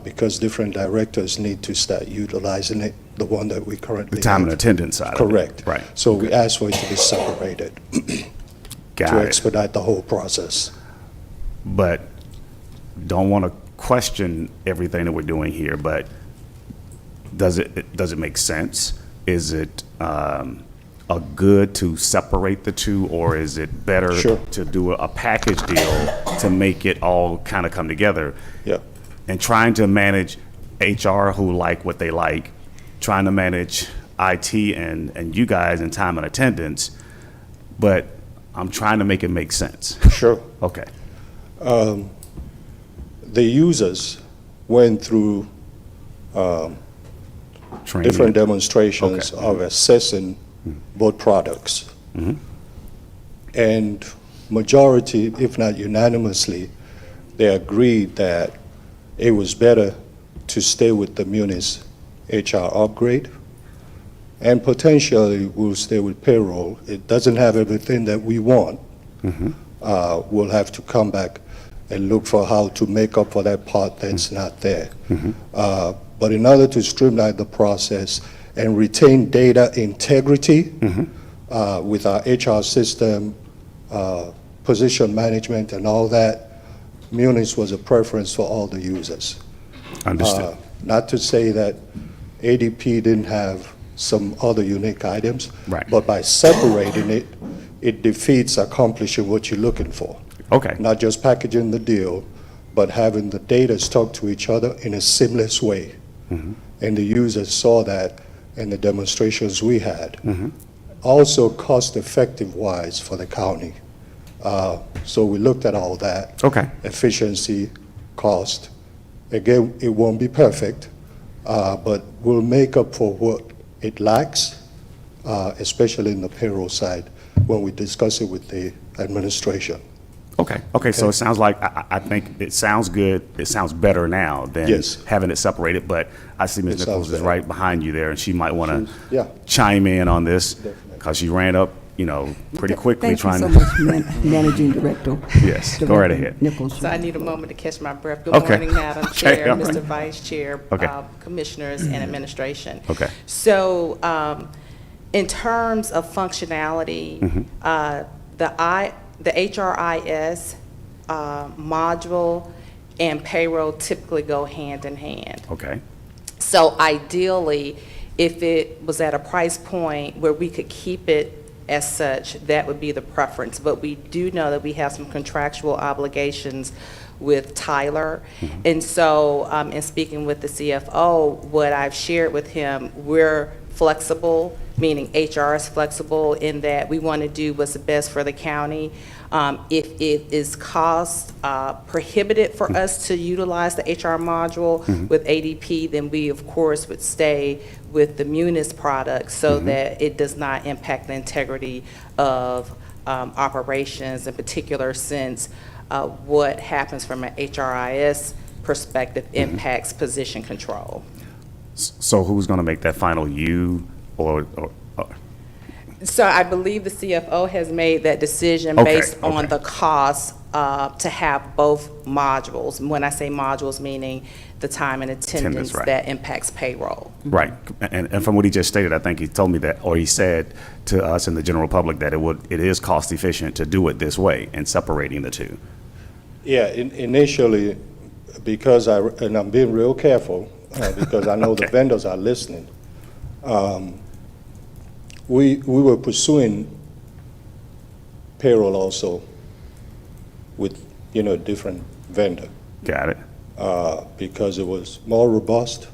because different directors need to start utilizing it, the one that we currently The time have. and attendance side of it. Correct. Right. So we asked for it to be separated Got to it. expedite the whole process. But don't want to question everything that we're doing here, but does it make sense? Is it a good to separate the two, or is it better Sure. to do a package deal to make it all kind of come together? Yeah. And trying to manage HR, who like what they like, trying to manage IT and you guys in time and attendance, but I'm trying to make it make sense. Sure. Okay. The users went through Training. different demonstrations Okay. of assessing both products. And majority, if not unanimously, they agreed that it was better to stay with the Munis HR upgrade, and potentially we'll stay with payroll. It doesn't have everything that we want. We'll have to come back and look for how to make up for that part that's not there. But in order to streamline the process and retain data integrity with our HR system, position management and all that, Munis was a preference for all the users. Understood. Not to say that ADP didn't have some other unique items. Right. But by separating it, it defeats accomplishing what you're looking for. Okay. Not just packaging the deal, but having the data talk to each other in a seamless way. And the users saw that in the demonstrations we had. Also cost-effective wise for the county. So we looked at all that. Okay. Efficiency, cost. Again, it won't be perfect, but we'll make up for what it lacks, especially in the payroll side, when we discuss it with the administration. Okay, so it sounds like, I think it sounds good, it sounds better now than Yes. having it separated, but I see Ms. It Nichols sounds is better. right behind you there, and she might want to Yeah. chime in on this, Definitely. because she ran up, pretty quickly Thank trying you to. so much, Managing Director. Yes, go right Director ahead. Nichols. So I need a moment to catch my breath. Good Okay. morning, Madam Okay, Chair, all right. Mr. Vice Chair, Okay. Commissioners, and Administration. Okay. So in terms of functionality, the HRIS module and payroll typically go hand in hand. Okay, So ideally, if it was at a price point where we could keep it as such, that would be the preference. But we do know that we have some contractual obligations with Tyler. And so, in speaking with the CFO, what I've shared with him, we're flexible, meaning HR is flexible in that we want to do what's the best for the county. If it is cost prohibitive for us to utilize the HR module with ADP, then we, of course, would stay with the Munis product so that it does not impact the integrity of operations, in particular since what happens from an HRIS perspective impacts position control. so who's going to make that final, you or So I believe the CFO has made that decision Okay, based on okay. the cost to have both modules. When I say modules, meaning the time and attendance right. that impacts payroll. Right, and from what he just stated, I think he told me that, or he said to us in the general public that it is cost efficient to do it this way and separating the two. Yeah, initially, because and I'm being real careful, because I know the vendors are listening, we were pursuing payroll also with, different vendor. Got it. Because it was more robust,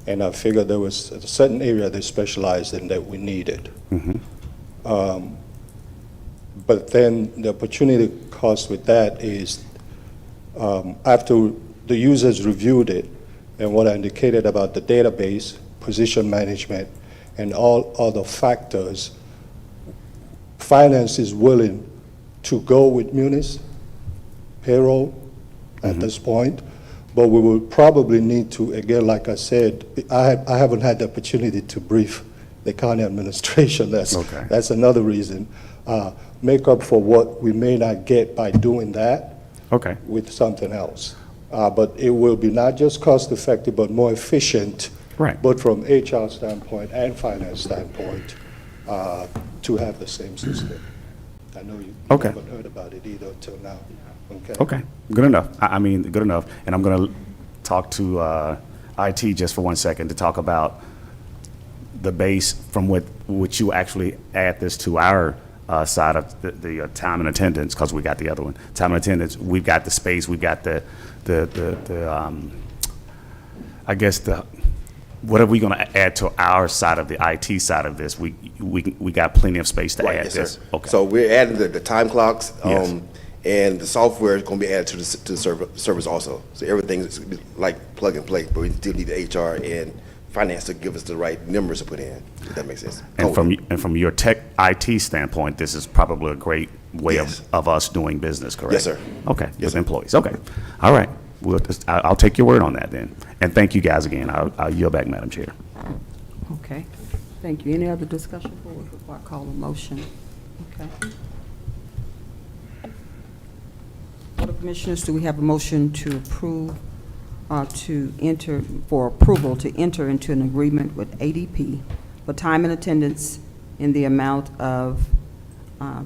and I figured there was a certain area they specialized in that we needed. But then the opportunity cost with that is after the users reviewed it and what I indicated about the database, position management, and all other factors, finance is willing to go with Munis payroll at this point. But we will probably need to, again, like I said, I haven't had the opportunity to brief the county administration. That's another reason. Make up for what we may not get by doing that with something else. But it will be not just cost effective, but more efficient, both from HR standpoint and finance standpoint, to have the same system. I know you haven't heard about it either until now. Okay, good enough. I mean, good enough. And I'm going to talk to IT just for 1 second to talk about the base from which you actually add this to our side of the time and attendance, because we got the other one. Time and attendance, we've got the space, we've got I guess what are we going to add to our side of the IT side of this? We got plenty of space to add yes, this. Sir. Okay. So we're adding the time clocks, Yes. and the software is going to be added to the servers also. So everything is like plug and play, but we still need the HR and finance to give us the right numbers to put in, if that makes sense. And from your tech IT standpoint, this is probably a great way of us doing business, correct? Yes, sir. Okay, Yes, with sir. employees. Okay, all right. I'll take your word on that then. And thank you guys again. I'll yield back, Madam Chair. Okay, thank you. Any other discussion board before I call a motion? Okay. Board of Commissioners, do we have a motion to approve, for approval to enter into an agreement with ADP for time and attendance in the amount of,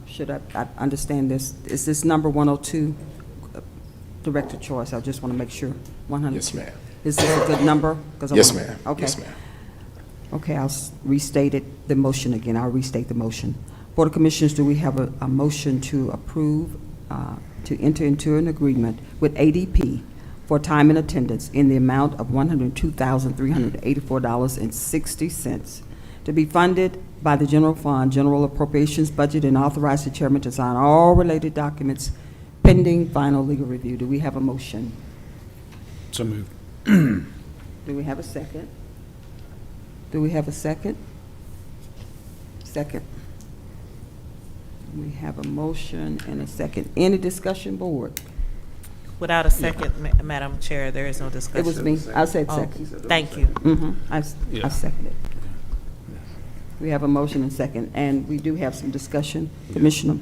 should I understand this, is this number 102? Director Choice, I just want to make sure. 100. Yes, ma'am. Is this a good number? Yes, ma'am. Okay. Yes, ma'am. Okay, I'll restate it, the motion again. I'll restate the motion. Board of Commissioners, do we have a motion to approve, to enter into an agreement with ADP for time and attendance in the amount of $102,384.60 to be funded by the general fund, general appropriations budget, and authorize the chairman to sign all related documents pending final legal review? Do we have a motion? So moved. Do we have a second? Do we have a second? Second. We have a motion and a second. Any discussion, board? Without a second, Madam Chair, there is no discussion. It was me. I said Oh, second. Thank you. I seconded. We have a motion and second, and we do have some discussion. Commissioner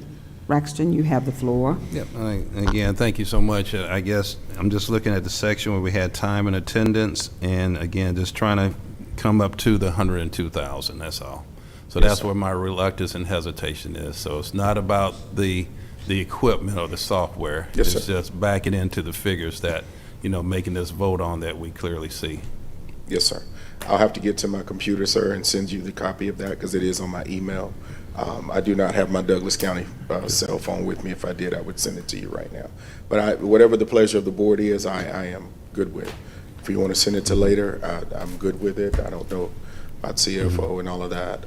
Braxton, you have the floor. Yep, again, thank you so much. I guess I'm just looking at the section where we had time and attendance, and again, just trying to come up to the 102,000, that's all. So that's where my reluctance and hesitation is. So it's not about the equipment or the software. Yes, It's sir. just backing into the figures that, making this vote on that we clearly see. Yes, sir. I'll have to get to my computer, sir, and send you the copy of that because it is on my email. I do not have my Douglas County cell phone with me. If I did, I would send it to you right now. But whatever the pleasure of the board is, I am good with. If you want to send it to later, I'm good with it. I don't know about CFO and all of that,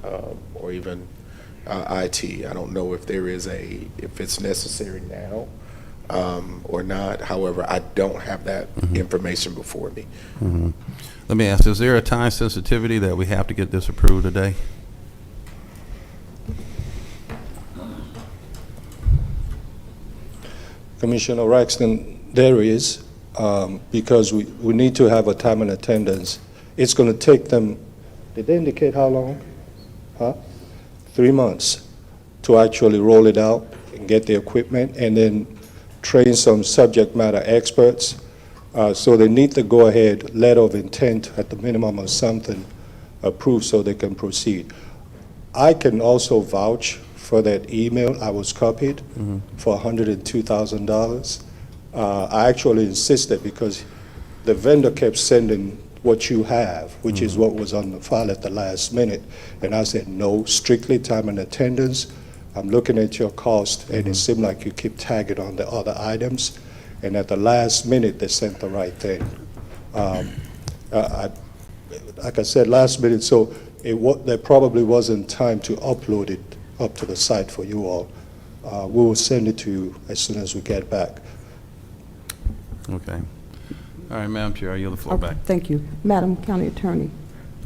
or even IT. I don't know if if it's necessary now or not. However, I don't have that information before me. Let me ask, is there a time sensitivity that we have to get this approved today? Commissioner Raxton, there is, because we need to have a time and attendance. It's going to take them, did they indicate how long? 3 months to actually roll it out and get the equipment and then train some subject matter experts. So they need the go-ahead letter of intent at the minimum or something approved so they can proceed. I can also vouch for that email. I was copied for $102,000. I actually insisted because the vendor kept sending what you have, which is what was on the file at the last minute. And I said, no, strictly time and attendance. I'm looking at your cost, and it seemed like you keep tagging on the other items. And at the last minute, they sent the right thing. Like I said, last minute, so there probably wasn't time to upload it up to the site for you all. We will send it to you as soon as we get back. Okay. All right, Madam Chair, I yield the floor Okay, back. thank you. Madam County Attorney.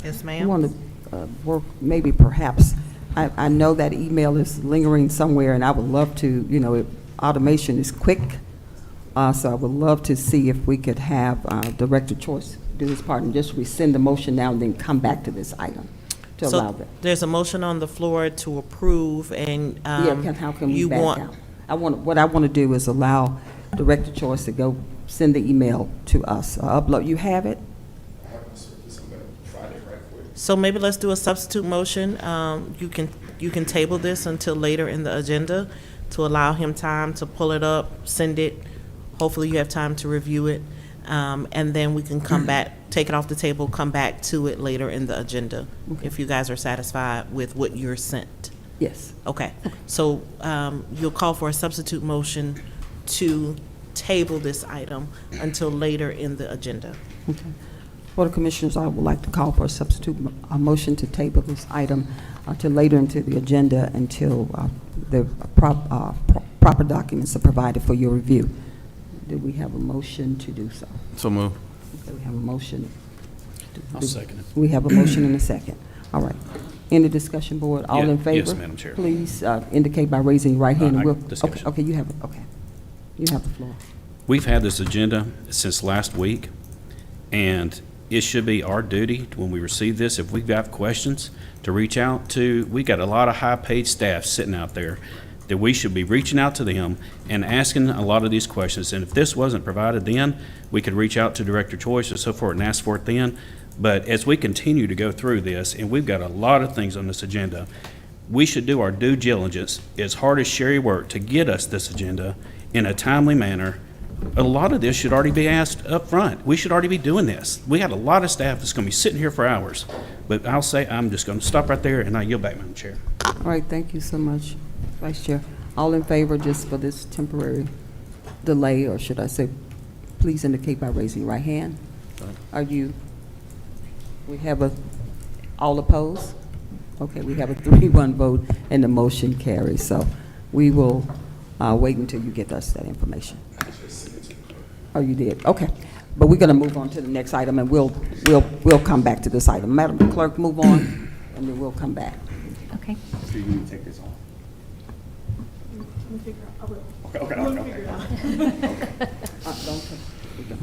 Yes, I ma'am. want to work, maybe perhaps, I know that email is lingering somewhere, and I would love to, automation is quick, so I would love to see if we could have Director Choice do his part and just rescind the motion now and then come back to this item to allow that. There's a motion on the floor to approve, and How can we you back want, out? What I want to do is allow Director Choice to go send the email to us, upload. You have it? so maybe let's do a substitute motion. You can table this until later in the agenda to allow him time to pull it up, send it. Hopefully you have time to review it. And then we can come back, take it off the table, come back to it later in the agenda, if you guys are satisfied with what you're sent. Yes. Okay, so you'll call for a substitute motion to table this item until later in the agenda. Okay. Board of Commissioners, I would like to call for a substitute motion to table this item to later into the agenda until the proper documents are provided for your review. Do we have a motion to do so? So move. Okay, we have a motion. I'll second it. We have a motion and a second. All right. Any discussion, board? All in favor? Yes, Madam Chair. Please indicate by raising your right hand. and we'll- discussion. Okay, you have it. Okay. You have the floor. We've had this agenda since last week, and it should be our duty when we receive this, if we've got questions, to reach out to, we got a lot of high-paid staff sitting out there, that we should be reaching out to them and asking a lot of these questions. And if this wasn't provided then, we could reach out to Director Choice and so forth and ask for it then. But as we continue to go through this, and we've got a lot of things on this agenda, we should do our due diligence, as hard as Sherry worked to get us this agenda in a timely manner. A lot of this should already be asked up front. We should already be doing this. We got a lot of staff that's going to be sitting here for hours. But I'll say, I'm just going to stop right there, and I yield back, Madam Chair. All right, thank you so much, Vice Chair. All in favor, just for this temporary delay, or should I say, please indicate by raising your right hand. Are you, we have all opposed? Okay, we have a 3-1 vote, and the motion carries. So we will wait until you get us that information. Oh, you did? Okay. But we're going to move on to the next item, and we'll come back to this item. Madam Clerk, move on, and then we'll come back. Okay. So you need to take this off.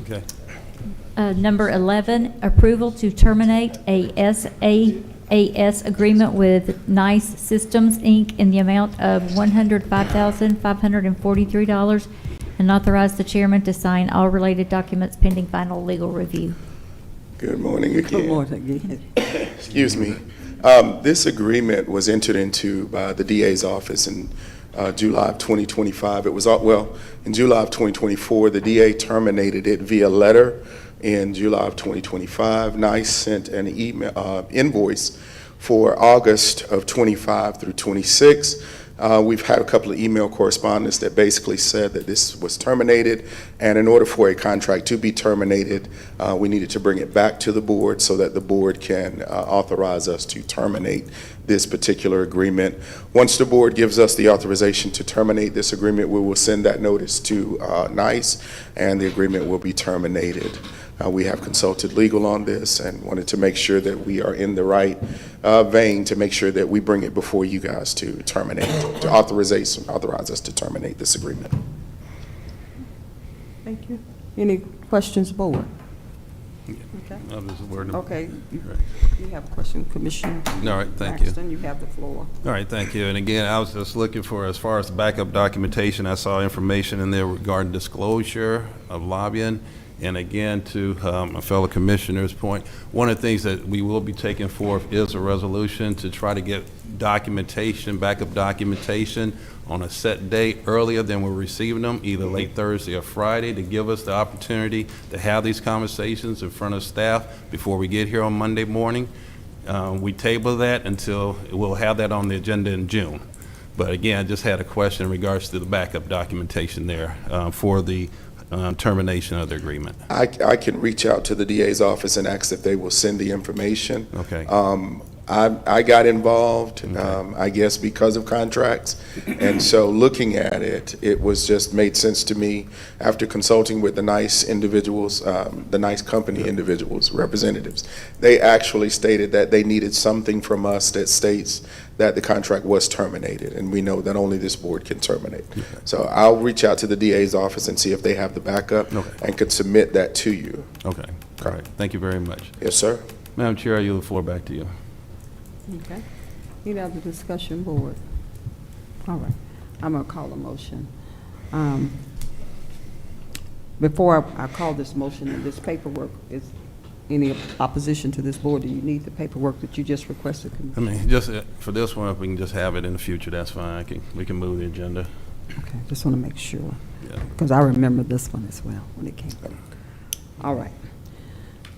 Okay. Number 11, approval to terminate a SaaS agreement with NICE Systems, Inc. in the amount of $105,543, and authorize the chairman to sign all related documents pending final legal review. Good morning again. Good morning again. Excuse me. This agreement was entered into by the DA's office in July of 2025. It was, in July of 2024, the DA terminated it via letter. In July of 2025, NICE sent an invoice for August of 25 through 26. We've had a couple of email correspondence that basically said that this was terminated, and in order for a contract to be terminated, we needed to bring it back to the board so that the board can authorize us to terminate this particular agreement. Once the board gives us the authorization to terminate this agreement, we will send that notice to NICE, and the agreement will be terminated. We have consulted legal on this and wanted to make sure that we are in the right vein to make sure that we bring it before you guys to terminate, to authorize us to terminate this agreement. Thank you. Any questions, board? Okay. Others are wording. Okay, you have a question, Commissioner? All right, thank you. Braxton, you have the floor. All right, thank you. And again, I was just looking for, as far as the backup documentation, I saw information in there regarding disclosure of lobbying. And again, to my fellow commissioners' point, one of the things that we will be taking forth is a resolution to try to get documentation, backup documentation on a set date earlier than we're receiving them, either late Thursday or Friday, to give us the opportunity to have these conversations in front of staff before we get here on Monday morning. We table that until, we'll have that on the agenda in June. But again, I just had a question in regards to the backup documentation there for the termination of the agreement. I can reach out to the DA's office and ask if they will send the information. Okay. I got involved, I guess, because of contracts. And so looking at it, it was just made sense to me after consulting with the NICE individuals, the NICE company individuals, representatives. They actually stated that they needed something from us that states that the contract was terminated. And we know that only this board can terminate. So I'll reach out to the DA's office and see if they have the backup and could submit that to you. Okay. All right. Thank you very much. Yes, sir. Madam Chair, I yield the floor back to you. Okay. Any other discussion, board? All right. I'm going to call a motion. Before I call this motion and this paperwork, is any opposition to this board? Do you need the paperwork that you just requested? I mean, just for this one, if we can just have it in the future, that's fine. We can move the agenda. Okay, just want to make sure. Yeah. Because I remember this one as well when it came through. All right.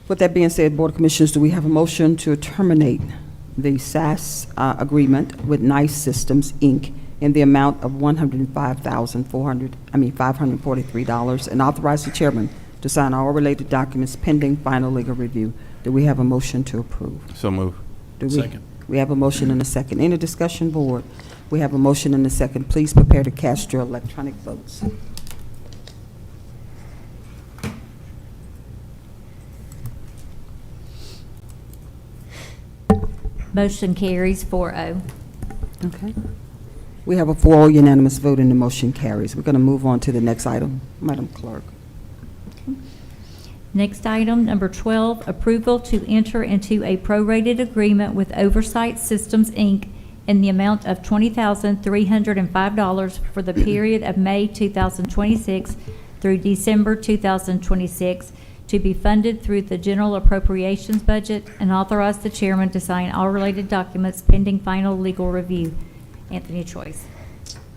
With that being said, Board of Commissioners, do we have a motion to terminate the SAS agreement with NICE Systems, Inc. in the amount of $543 and authorize the chairman to sign all related documents pending final legal review? Do we have a motion to approve? So move. Second. We have a motion and a second. Any discussion, board? We have a motion and a second. Please prepare to cast your electronic votes. Motion carries 4-0. Okay. We have a 4-0 unanimous vote and the motion carries. We're going to move on to the next item. Madam Clerk. Next item, number 12, approval to enter into a prorated agreement with Oversight Systems, Inc. in the amount of $20,305 for the period of May 2026 through December 2026 to be funded through the general appropriations budget, and authorize the chairman to sign all related documents pending final legal review. Anthony Choice.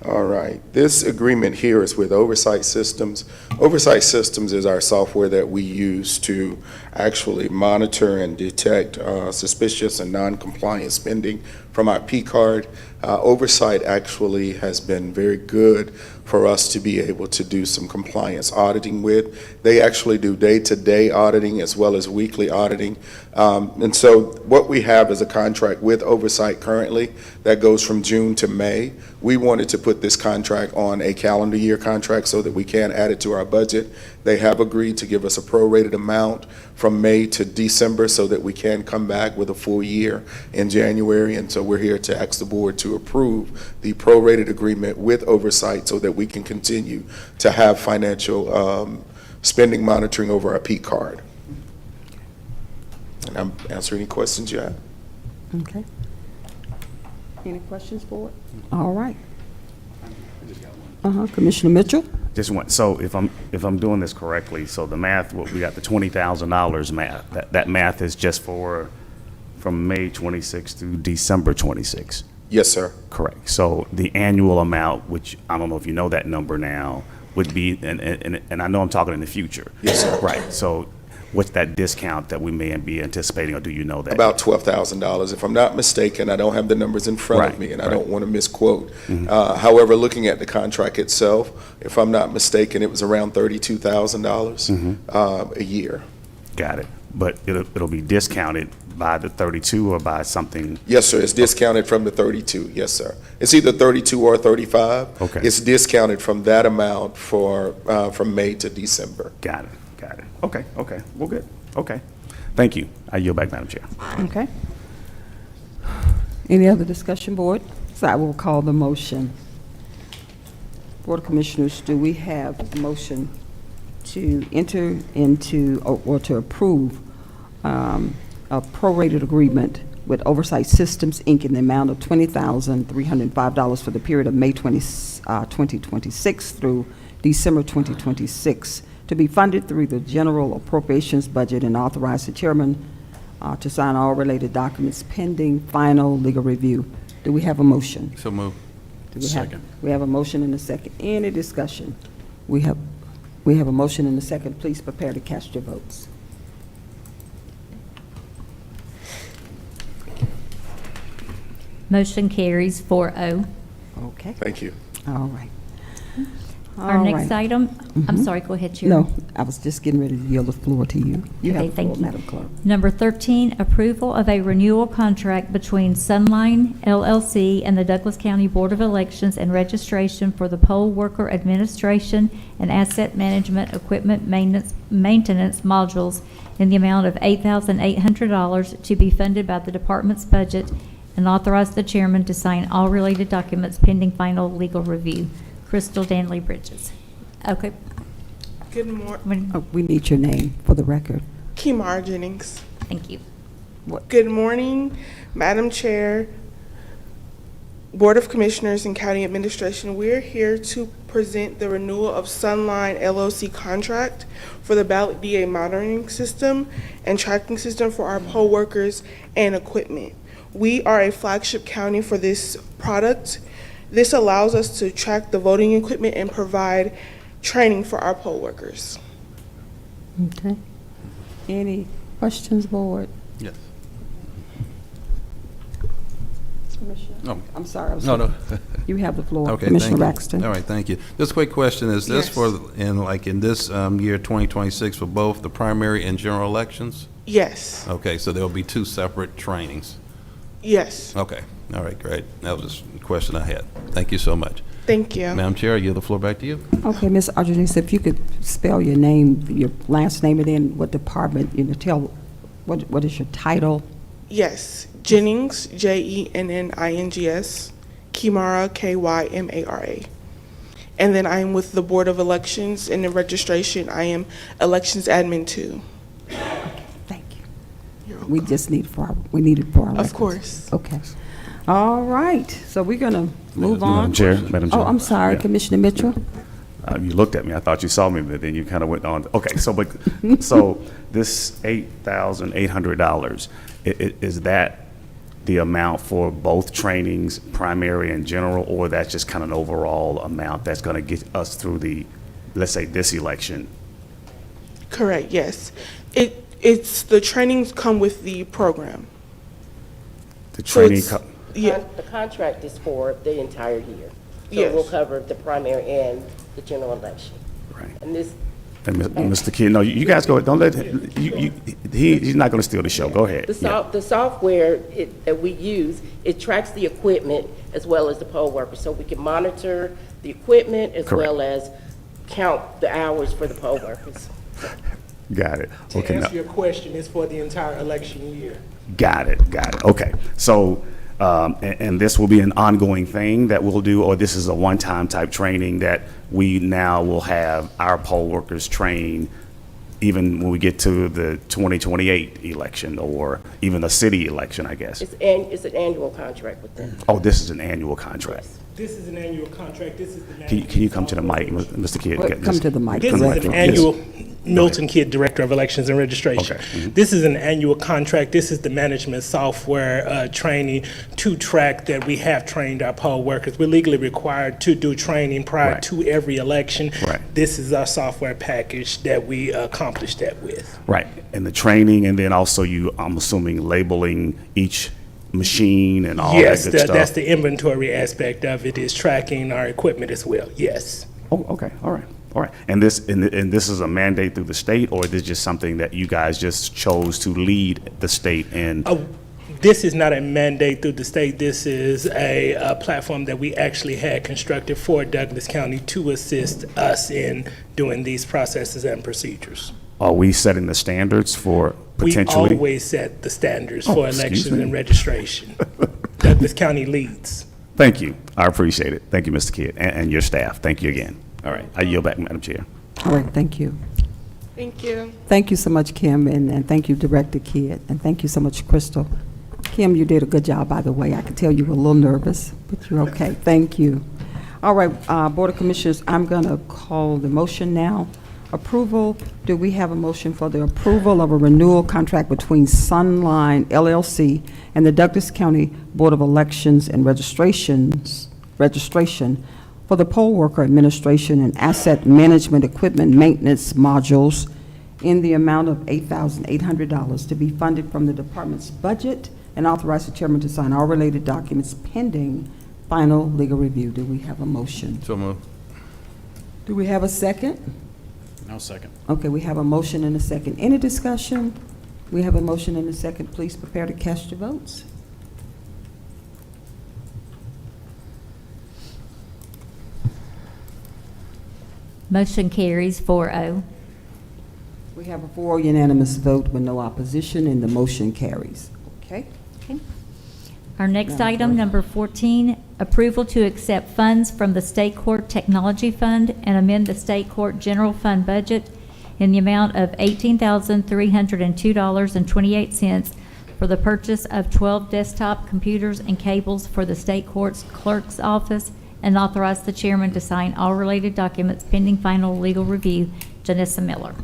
All right. This agreement here is with Oversight Systems. Oversight Systems is our software that we use to actually monitor and detect suspicious and non-compliant spending from our P-card. Oversight actually has been very good for us to be able to do some compliance auditing with. They actually do day-to-day auditing as well as weekly auditing. And so what we have is a contract with Oversight currently that goes from June to May. We wanted to put this contract on a calendar year contract so that we can add it to our budget. They have agreed to give us a prorated amount from May to December so that we can come back with a full year in January. And so we're here to ask the board to approve the prorated agreement with Oversight so that we can continue to have financial spending monitoring over our P card. And I'm answering any questions you have. Okay. Any questions, board? All right. Commissioner Mitchell? Just one, so if I'm doing this correctly, so the math, what we got the $20,000 math, that math is just from May 26 through December 26. Yes, sir. Correct. So the annual amount, which I don't know if you know that number now, would be, and I know I'm talking in the future. Yes, sir. Right. So what's that discount that we may be anticipating, or do you know that? About $12,000. If I'm not mistaken, I don't have the numbers in front of me, and I don't want to misquote. However, looking at the contract itself, if I'm not mistaken, it was around $32,000 a year. Got it. But it'll be discounted by the 32 or by something? Yes, sir. It's discounted from the 32. Yes, sir. It's either 32 or 35. Okay. It's discounted from that amount for from May to December. Got it. Got it. Okay. Okay. Well, good. Okay. Thank you. I yield back, Madam Chair. Okay. Any other discussion, board? So I will call the motion. Board of Commissioners, do we have a motion to enter into or to approve a prorated agreement with Oversight Systems, Inc. in the amount of $20,305 for the period of May 2026 through December 2026 to be funded through the general appropriations budget and authorize the chairman to sign all related documents pending final legal review. Do we have a motion? So move. Second. We have a motion and a second. Any discussion? We have a motion and a second. Please prepare to cast your votes. Motion carries 4-0. Okay. Thank you. All right. Our All next right. item, I'm Mhm. sorry, go ahead, Chair. No, I was just getting ready to yield the floor to you. You have Okay, the thank floor, you. Madam Clerk. Number 13, approval of a renewal contract between Sunline LLC and the Douglas County Board of Elections and Registration for the poll worker administration and asset management equipment maintenance modules in the amount of $8,800 to be funded by the department's budget, and authorize the chairman to sign all related documents pending final legal review. Crystal Danley Bridges. Okay. Good morning. Oh, we need your name for the record. Kimar Jennings. Thank you. Good morning, Madam Chair, Board of Commissioners, and County Administration. We're here to present the renewal of Sunline LLC contract for the ballot DA monitoring system and tracking system for our poll workers and equipment. We are a flagship county for this product. This allows us to track the voting equipment and provide training for our poll workers. Okay. Any questions, board? Yes. Commissioner? Oh. I'm sorry. I was No, no. You have the floor, Okay, Commissioner thank you. Braxton. All right, thank you. Just a quick question, is this Yes. for, in this year 2026, for both the primary and general elections? Yes, Okay, so there'll be two separate trainings? yes, Okay, all right, great. That was just a question I had. Thank you so much. thank you. Madam Chair, I yield the floor back to you. Okay, Ms. Arjanice, if you could spell your name, your last name, and then what department, tell, what is your title? Yes, Jennings, Jennings, Kimara, Kymara. And then I am with the Board of Elections, and in registration, I am Elections Admin 2. Thank you. We just need it for our records. Of course. Okay. All right, so we're gonna move on. Madam Chair, Madam Chair. Oh, I'm sorry, Yeah. Commissioner Mitchell? You looked at me, I thought you saw me, but then you kind of went on. Okay, so this $8,800, is that the amount for both trainings, primary and general, or that's just kind of an overall amount that's going to get us through the, let's say, this election? Correct, yes. It's, the trainings come with the program. The training, it's- Yeah, The contract is for the entire year. So Yes. it will cover the primary and the general election. Right. And this, and Mr. Kidd, no, you guys go, don't let, he's not going to steal the show, go ahead. the software that we use, it tracks the equipment as well as the poll workers. So we can monitor the equipment as Correct. well as count the hours for the poll workers. Got it. To Okay, now- answer your question, it's for the entire election year. Got it, okay. So, and this will be an ongoing thing that we'll do, or this is a one-time type training that we now will have our poll workers train even when we get to the 2028 election, or even a city election, I guess? It's an annual contract with them. Oh, this is an annual contract. This is an annual contract. This is the Can you come to the mic, Mr. Kidd? Come to the mic. This is Correct. an Yes. annual, Milton Kidd, Director of Elections and Registration. Okay. Mhm. This is an annual contract. This is the management software training to track that we have trained our poll workers. We're legally required to do training prior Right. to every election. Right. This is our software package that we accomplish that with. Right, and the training, and then also I'm assuming labeling each machine and all that Yes, good stuff? that's the inventory aspect of it, is tracking our equipment as well, yes. Oh, okay, all right. And this is a mandate through the state, or is this just something that you guys just chose to lead the state in? This is not a mandate through the state. This is a platform that we actually had constructed for Douglas County to assist us in doing these processes and procedures. Are we setting the standards for potentially? We always set the standards Oh, for excuse elections me. and registration. Douglas County leads. Thank you, I appreciate it. Thank you, Mr. Kidd, and your staff. Thank you again. All right, I yield back, Madam Chair. All right, thank you. Thank you. Thank you so much, Kim, and thank you, Director Kidd, and thank you so much, Crystal. Kim, you did a good job, by the way. I could tell you were a little nervous, but you're okay. Thank you. All right, Board of Commissioners, I'm going to call the motion now. Approval, do we have a motion for the approval of a renewal contract between Sunline LLC and the Douglas County Board of Elections and registration for the poll worker administration and asset management equipment maintenance modules in the amount of $8,800 to be funded from the department's budget, and authorize the chairman to sign all related documents pending final legal review. Do we have a motion? So moved. Do we have a second? I'll second. Okay, we have a motion and a second. Any discussion? We have a motion and a second. Please prepare to cast your votes. Motion carries 4-0. We have a 4 unanimous vote with no opposition, and the motion carries. Okay? Our next Madam item, Clerk. number 14, approval to accept funds from the State Court Technology Fund and amend the State Court General Fund budget in the amount of $18,302.28 for the purchase of 12 desktop computers and cables for the State Court's Clerk's Office, and authorize the chairman to sign all related documents pending final legal review. Janessa Miller.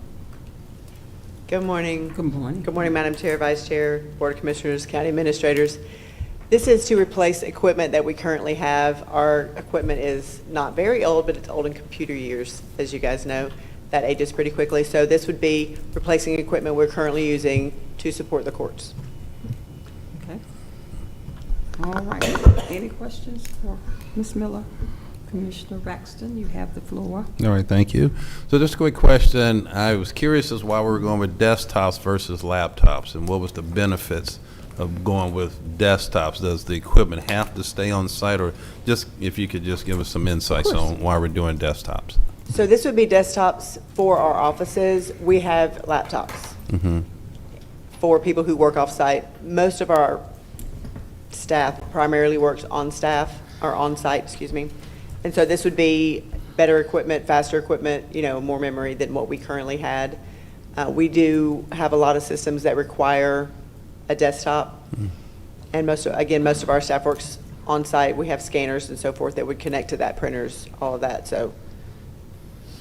Good morning. Good morning. Good morning, Madam Chair, Vice Chair, Board of Commissioners, County Administrators. This is to replace equipment that we currently have. Our equipment is not very old, but it's old in computer years, as you guys know. That ages pretty quickly. So this would be replacing equipment we're currently using to support the courts. Okay. All right. Any questions for Ms. Miller? Commissioner Braxton, you have the floor. All right, thank you. So just a quick question. I was curious as why we were going with desktops versus laptops, and what was the benefits of going with desktops? Does the equipment have to stay on site, or just if you could just give us some insights on why we're doing desktops? So this would be desktops for our offices. We have laptops for people who work off-site. Most of our staff primarily works on-site, excuse me. And so this would be better equipment, faster equipment, more memory than what we currently had. We do have a lot of systems that require a desktop. And most of our staff works on-site. We have scanners and so forth that would connect to that, printers, all of that. So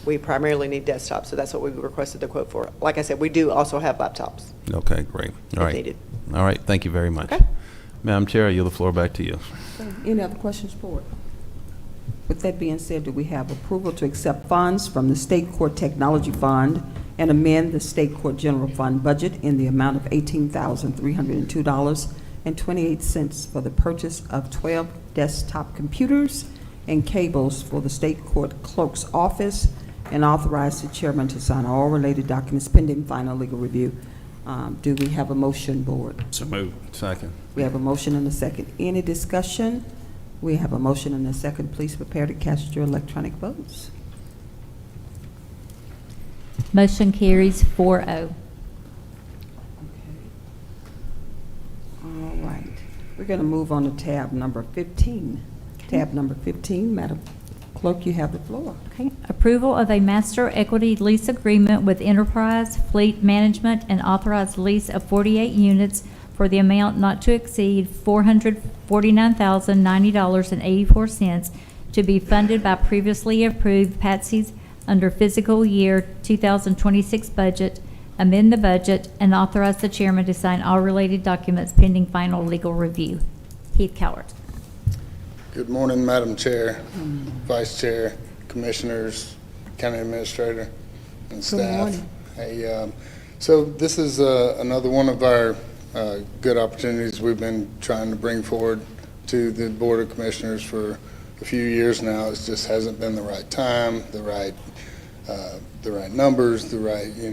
we primarily need desktops, so that's what we requested the quote for. Like I said, we do also have laptops. Okay, great. All right. needed. All right, thank you very much. Okay. Madam Chair, I yield the floor back to you. Any other questions for it? With that being said, do we have approval to accept funds from the State Court Technology Fund and amend the State Court General Fund budget in the amount of $18,302.28 for the purchase of 12 desktop computers and cables for the State Court Clerk's Office, and authorize the chairman to sign all related documents pending final legal review? Do we have a motion, board? So moved. Second. We have a motion and a second. Any discussion? We have a motion and a second. Please prepare to cast your electronic votes. Motion carries 4-0. All right. We're going to move on to tab number 15. Tab number 15, Madam Clerk, you have the floor. Okay. Approval of a master equity lease agreement with Enterprise Fleet Management and authorized lease of 48 units for the amount not to exceed $449,090.84 to be funded by previously approved Patsy's under fiscal year 2026 budget, amend the budget, and authorize the chairman to sign all related documents pending final legal review. Heath Cowart. Good morning, Madam Chair, Vice Chair, Commissioners, County Administrator, and staff. morning. Hey, so this is another one of our good opportunities we've been trying to bring forward to the Board of Commissioners for a few years now. It just hasn't been the right time, the right numbers, the right, you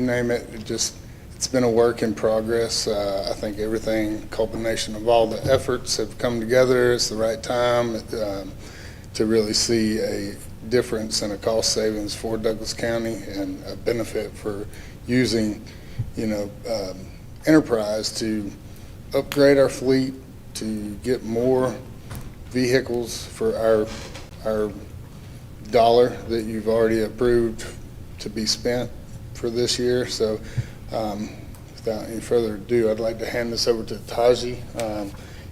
name it. It's been a work in progress. I think everything, culmination of all the efforts have come together. It's the right time to really see a difference and a cost savings for Douglas County and a benefit for using, Enterprise to upgrade our fleet, to get more vehicles for our dollar that you've already approved to be spent for this year. So without any further ado, I'd like to hand this over to Taji.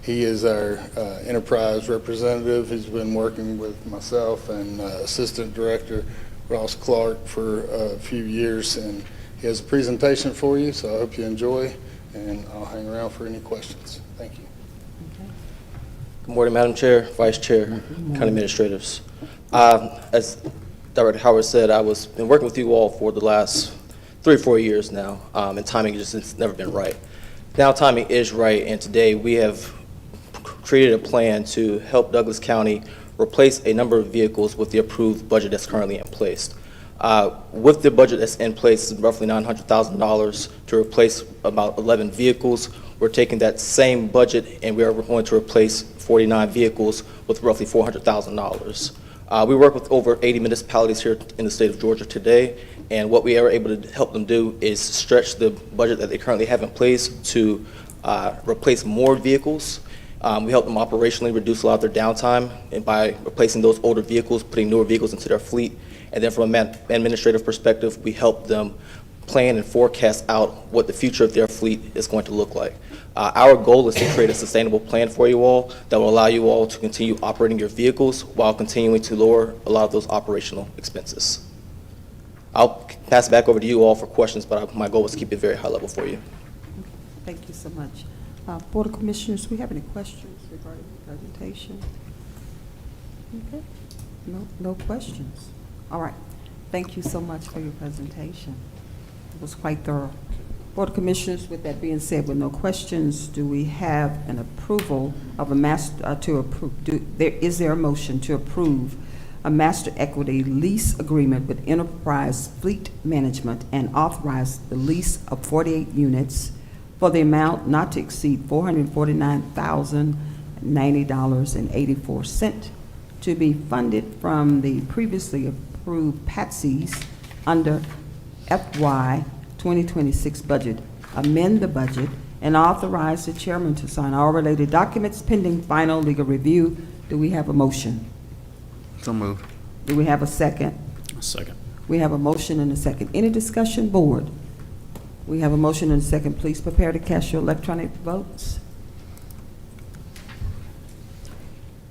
He is our enterprise representative. He's been working with myself and Assistant Director Ross Clark for a few years, and he has a presentation for you, so I hope you enjoy, and I'll hang around for any questions. Thank you. Good morning, Madam Chair, Vice Chair, County Administrators. As Director Howard said, I was been working with you all for the last 3 or 4 years now, and timing just has never been right. Now timing is right, and today we have created a plan to help Douglas County replace a number of vehicles with the approved budget that's currently in place. With the budget that's in place, roughly $900,000 to replace about 11 vehicles. We're taking that same budget and we are going to replace 49 vehicles with roughly $400,000. We work with over 80 municipalities here in the state of Georgia today, and what we are able to help them do is stretch the budget that they currently have in place to replace more vehicles. We help them operationally reduce a lot of their downtime, and by replacing those older vehicles, putting newer vehicles into their fleet. And then from an administrative perspective, we help them plan and forecast out what the future of their fleet is going to look like. Our goal is to create a sustainable plan for you all that will allow you all to continue operating your vehicles while continuing to lower a lot of those operational expenses. I'll pass it back over to you all for questions, but my goal is to keep it very high level for you. Thank you so much. Board of Commissioners, do we have any questions regarding the presentation? Okay. No questions. All right. Thank you so much for your presentation. It was quite thorough. Board of Commissioners, with that being said, with no questions, do we have an approval of a master to approve? Is there a motion to approve a master equity lease agreement with Enterprise Fleet Management and authorize the lease of 48 units for the amount not to exceed $449,090.84 to be funded from the previously approved PATSIs under FY 2026 budget, amend the budget, and authorize the chairman to sign all related documents pending final legal review. Do we have a motion? So moved. Do we have a second? A second. We have a motion and a second. Any discussion, board? We have a motion and a second. Please prepare to cast your electronic votes.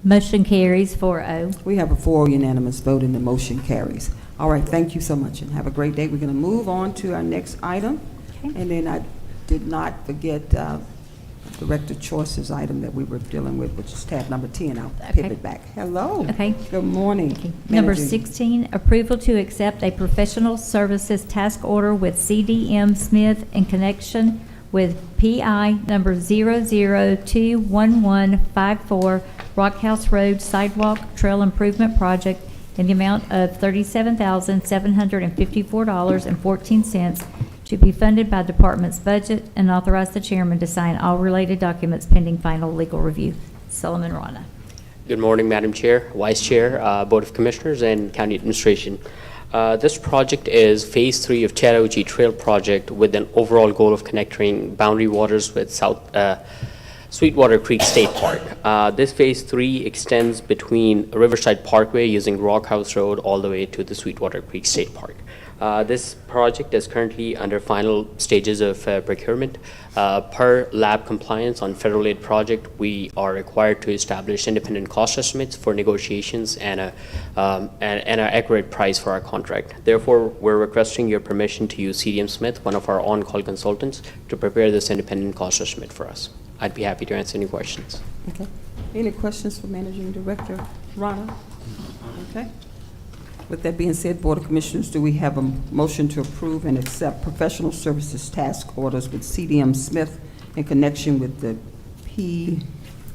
Motion carries 4-0. We have a 4 unanimous vote and the motion carries. All right, thank you so much and have a great day. We're going to move on to our next item. Okay. And then I did not forget Director Choice's item that we were dealing with, which is tab number 10. I'll pivot back. Hello. Okay. Good morning. Number Manager. 16, approval to accept a professional services task order with CDM Smith in connection with PI number 0021154 Rock House Road Sidewalk Trail Improvement Project in the amount of $37,754.14 to be funded by department's budget, and authorize the chairman to sign all related documents pending final legal review. Solomon Rana. Good morning, Madam Chair, Vice Chair, Board of Commissioners, and County Administration. This project is Phase 3 of Chattahoochee Trail Project with an overall goal of connecting boundary waters with Sweetwater Creek State Park. This Phase 3 extends between Riverside Parkway using Rock House Road all the way to the Sweetwater Creek State Park. This project is currently under final stages of procurement. Per lab compliance on federal aid project, we are required to establish independent cost estimates for negotiations and an accurate price for our contract. Therefore, we're requesting your permission to use CDM Smith, one of our on-call consultants, to prepare this independent cost estimate for us. I'd be happy to answer any questions. Okay. Any questions for Managing Director Rana? Okay. With that being said, Board of Commissioners, do we have a motion to approve and accept professional services task orders with CDM Smith in connection with the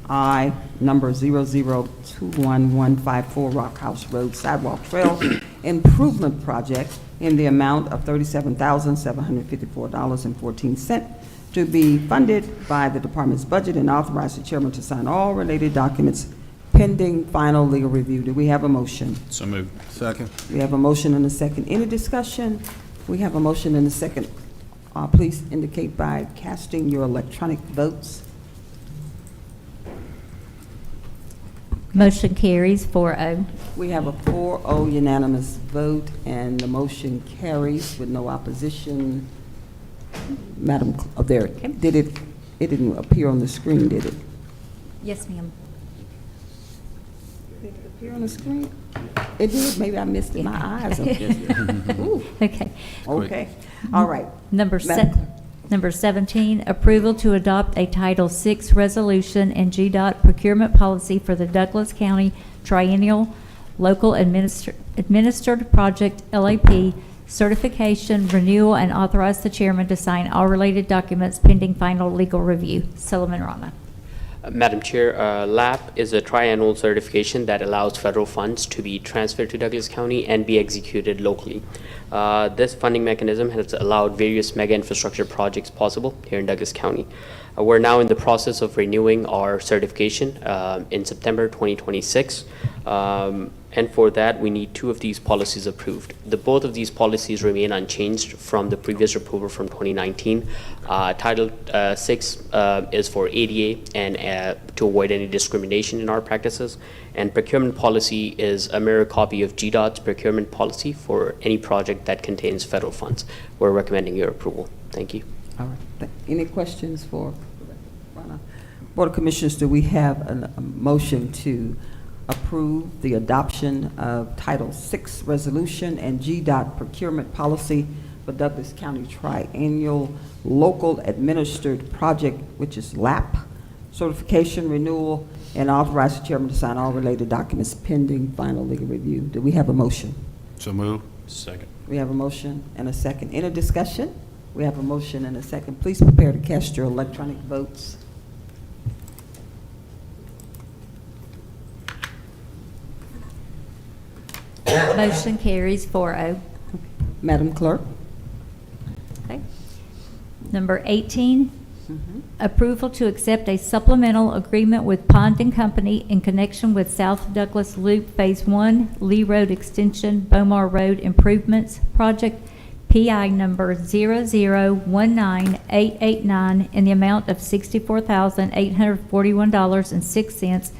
PI number 0021154 Rock House Road Sidewalk Trail Improvement Project in the amount of $37,754.14 to be funded by the department's budget, and authorize the chairman to sign all related documents pending final legal review. Do we have a motion? So moved. Second. We have a motion and a second. Any discussion? We have a motion and a second. Please indicate by casting your electronic votes. Motion carries 4-0. We have a 4-0 unanimous vote, and the motion carries with no opposition. Madam, there, it didn't appear on the screen, did it? Yes, ma'am. Did it appear on the screen? It did, maybe I missed it, my eyes. Ooh. Okay. Okay, all right. Number Madam- Number 17, approval to adopt a Title VI resolution and GDOT procurement policy for the Douglas County Triennial Local Administered Project LAP certification, renewal, and authorize the chairman to sign all related documents pending final legal review. Solomon Rana. Madam Chair, LAP is a triannual certification that allows federal funds to be transferred to Douglas County and be executed locally. This funding mechanism has allowed various mega infrastructure projects possible here in Douglas County. We're now in the process of renewing our certification in September 2026. And for that, we need 2 of these policies approved. Both of these policies remain unchanged from the previous approval from 2019. Title VI is for ADA and to avoid any discrimination in our practices. And procurement policy is a mirror copy of GDOT's procurement policy for any project that contains federal funds. We're recommending your approval. Thank you. All right. Any questions for Rana? Board of Commissioners, do we have a motion to approve the adoption of Title VI resolution and GDOT procurement policy for Douglas County Triennial Local Administered Project, which is LAP, certification, renewal, and authorize the chairman to sign all related documents pending final legal review? Do we have a motion? So move. Second. We have a motion and a second. Any discussion? We have a motion and a second. Please prepare to cast your electronic votes. Motion carries 4-0. Madam Clerk? Okay. Number 18, approval to accept a supplemental agreement with Pond and Company in connection with South Douglas Loop Phase 1 Lee Road Extension Bomar Road Improvements Project, PI number 0019889, in the amount of $64,841.06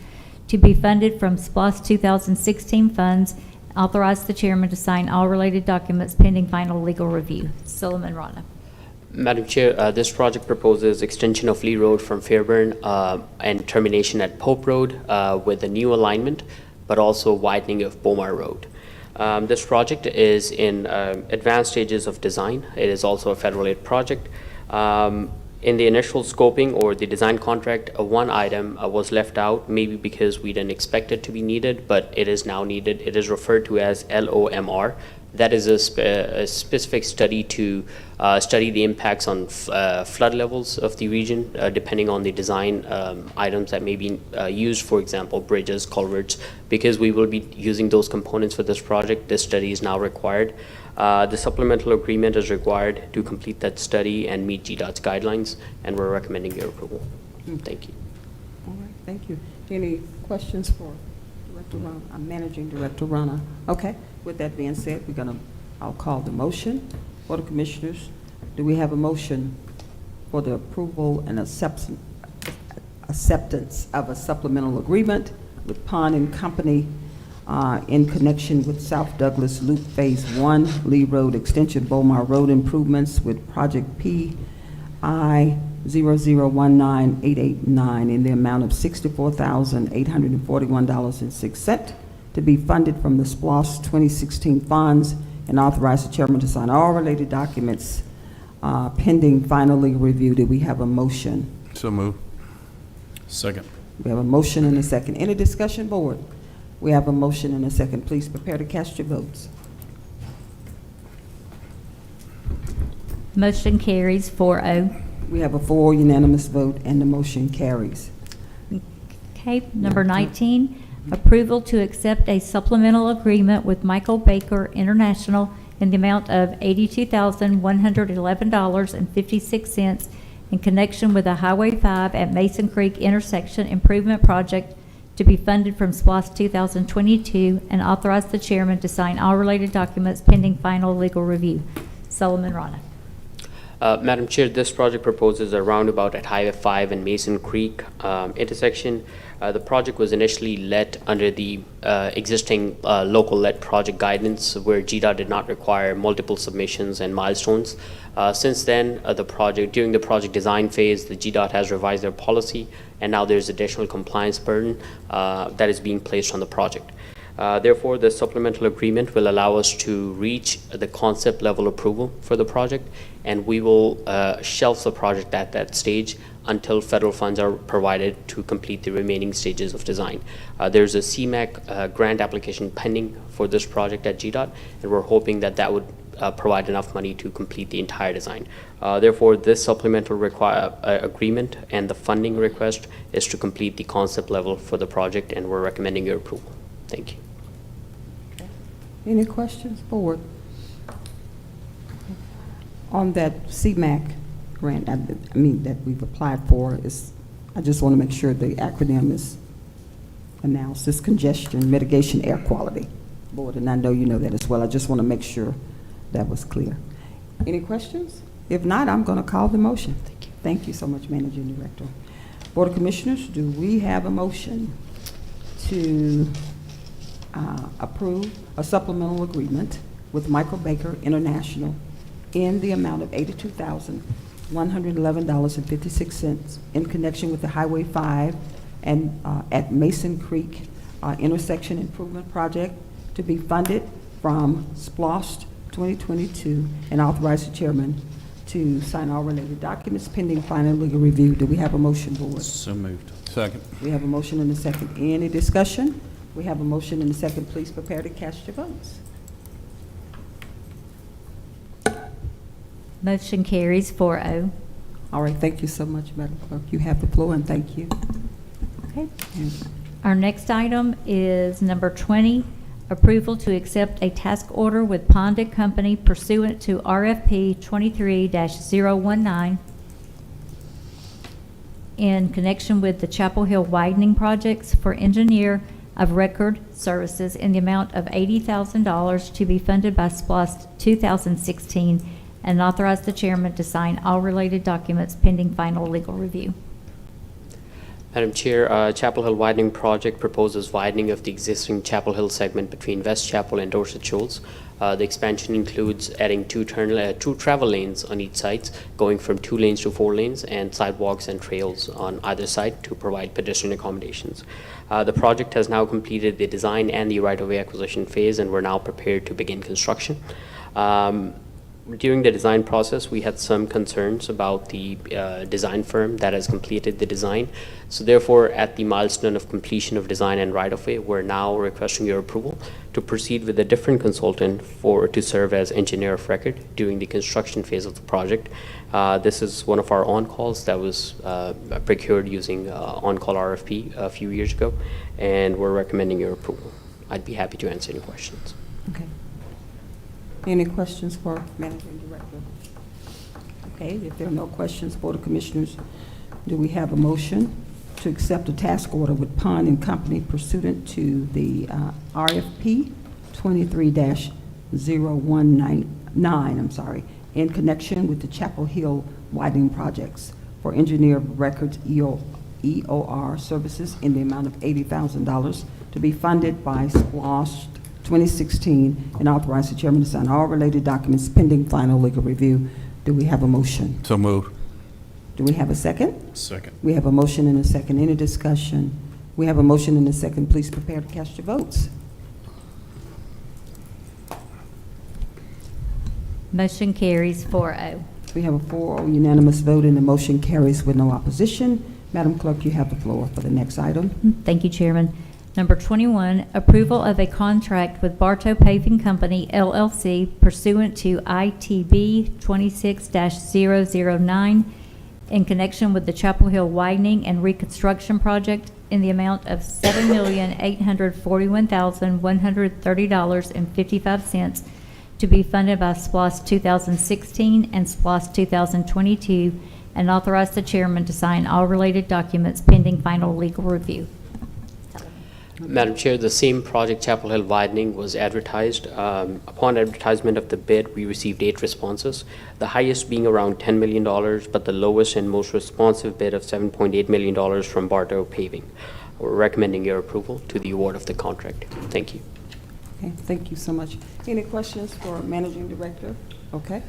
to be funded from SPLOST 2016 funds. Authorize the chairman to sign all related documents pending final legal review. Solomon Rana. Madam Chair, this project proposes extension of Lee Road from Fairburn and termination at Pope Road with a new alignment, but also widening of Bomar Road. This project is in advanced stages of design. It is also a federal aid project. In the initial scoping or the design contract, one item was left out, maybe because we didn't expect it to be needed, but it is now needed. It is referred to as LOMR. That is a specific study to study the impacts on flood levels of the region, depending on the design items that may be used, for example, bridges, culverts. Because we will be using those components for this project, this study is now required. The supplemental agreement is required to complete that study and meet GDOT's guidelines, and we're recommending your approval. Thank you. All right, thank you. Any questions for Director Rana, Managing Director Rana? Okay, with that being said, I'll call the motion. Board of Commissioners, do we have a motion for the approval and acceptance of a supplemental agreement with Pond and Company in connection with South Douglas Loop Phase 1 Lee Road Extension Bomar Road Improvements with Project PI 0019889 in the amount of $64,841.06 to be funded from the SPLOST 2016 funds, and authorize the chairman to sign all related documents pending final legal review. Do we have a motion? So move. Second. We have a motion and a second. Any discussion, board? We have a motion and a second. Please prepare to cast your votes. Motion carries 4-0. We have a 4 unanimous vote, and the motion carries. Okay, number 19, approval to accept a supplemental agreement with Michael Baker International in the amount of $82,111.56 in connection with the Highway 5 at Mason Creek intersection improvement project to be funded from SPLOST 2022, and authorize the chairman to sign all related documents pending final legal review. Solomon Rana. Madam Chair, this project proposes a roundabout at Highway 5 and Mason Creek intersection. The project was initially let under the existing local let project guidance, where GDOT did not require multiple submissions and milestones. Since then, during the project design phase, the GDOT has revised their policy, and now there's additional compliance burden that is being placed on the project. Therefore, the supplemental agreement will allow us to reach the concept level approval for the project, and we will shelf the project at that stage until federal funds are provided to complete the remaining stages of design. There's a CMAQ grant application pending for this project at GDOT, and we're hoping that that would provide enough money to complete the entire design. Therefore, this supplemental agreement and the funding request is to complete the concept level for the project, and we're recommending your approval. Thank you. Any questions, board? On that CMAQ grant, I mean, that we've applied for, I just want to make sure the acronym is announced. It's Congestion Mitigation Air Quality Board, and I know you know that as well. I just want to make sure that was clear. Any questions? If not, I'm going to call the motion. Thank you. Thank you so much, Managing Director. Board of Commissioners, do we have a motion to approve a supplemental agreement with Michael Baker International in the amount of $82,111.56 in connection with the Highway 5 and at Mason Creek intersection improvement project to be funded from SPLOST 2022, and authorize the chairman to sign all related documents pending final legal review. Do we have a motion, board? So moved. Second. We have a motion and a second. Any discussion? We have a motion and a second. Please prepare to cast your votes. Motion carries 4-0. All right, thank you so much, Madam Clerk. You have the floor, and thank you. Okay. Our next item is number 20, approval to accept a task order with Pondic Company pursuant to RFP 23-019 in connection with the Chapel Hill widening projects for engineer of record services in the amount of $80,000 to be funded by SPLOST 2016, and authorize the chairman to sign all related documents pending final legal review. Madam Chair, Chapel Hill widening project proposes widening of the existing Chapel Hill segment between West Chapel and Dorset Shoals. The expansion includes adding two travel lanes on each side, going from 2 lanes to 4 lanes, and sidewalks and trails on either side to provide pedestrian accommodations. The project has now completed the design and the right-of-way acquisition phase, and we're now prepared to begin construction. During the design process, we had some concerns about the design firm that has completed the design. So therefore, at the milestone of completion of design and right-of-way, we're now requesting your approval to proceed with a different consultant to serve as engineer of record during the construction phase of the project. This is one of our on-calls that was procured using on-call RFP a few years ago, and we're recommending your approval. I'd be happy to answer any questions. Okay. Any questions for Managing Director? Okay, if there are no questions, Board of Commissioners, do we have a motion to accept a task order with Pond and Company pursuant to the RFP 23-019, in connection with the Chapel Hill widening projects for engineer of records EOR services in the amount of $80,000 to be funded by SPLOST 2016, and authorize the chairman to sign all related documents pending final legal review. Do we have a motion? So moved. Do we have a second? Second. We have a motion and a second. Any discussion? We have a motion and a second. Please prepare to cast your votes. Motion carries 4-0. We have a 4-0 unanimous vote, and the motion carries with no opposition. Madam Clerk, you have the floor for the next item. Thank you, Chairman. Number 21, approval of a contract with Bartow Paving Company, LLC, pursuant to ITB 26-009 in connection with the Chapel Hill widening and reconstruction project in the amount of $7,841,130.55 to be funded by SPLOST 2016 and SPLOST 2022, and authorize the chairman to sign all related documents pending final legal review. Madam Chair, the same project, Chapel Hill widening, was advertised. Upon advertisement of the bid, we received 8 responses, the highest being around $10 million, but the lowest and most responsive bid of $7.8 million from Bartow Paving. We're recommending your approval to the award of the contract. Thank you. Okay, thank you so much. Any questions for Managing Director? Okay.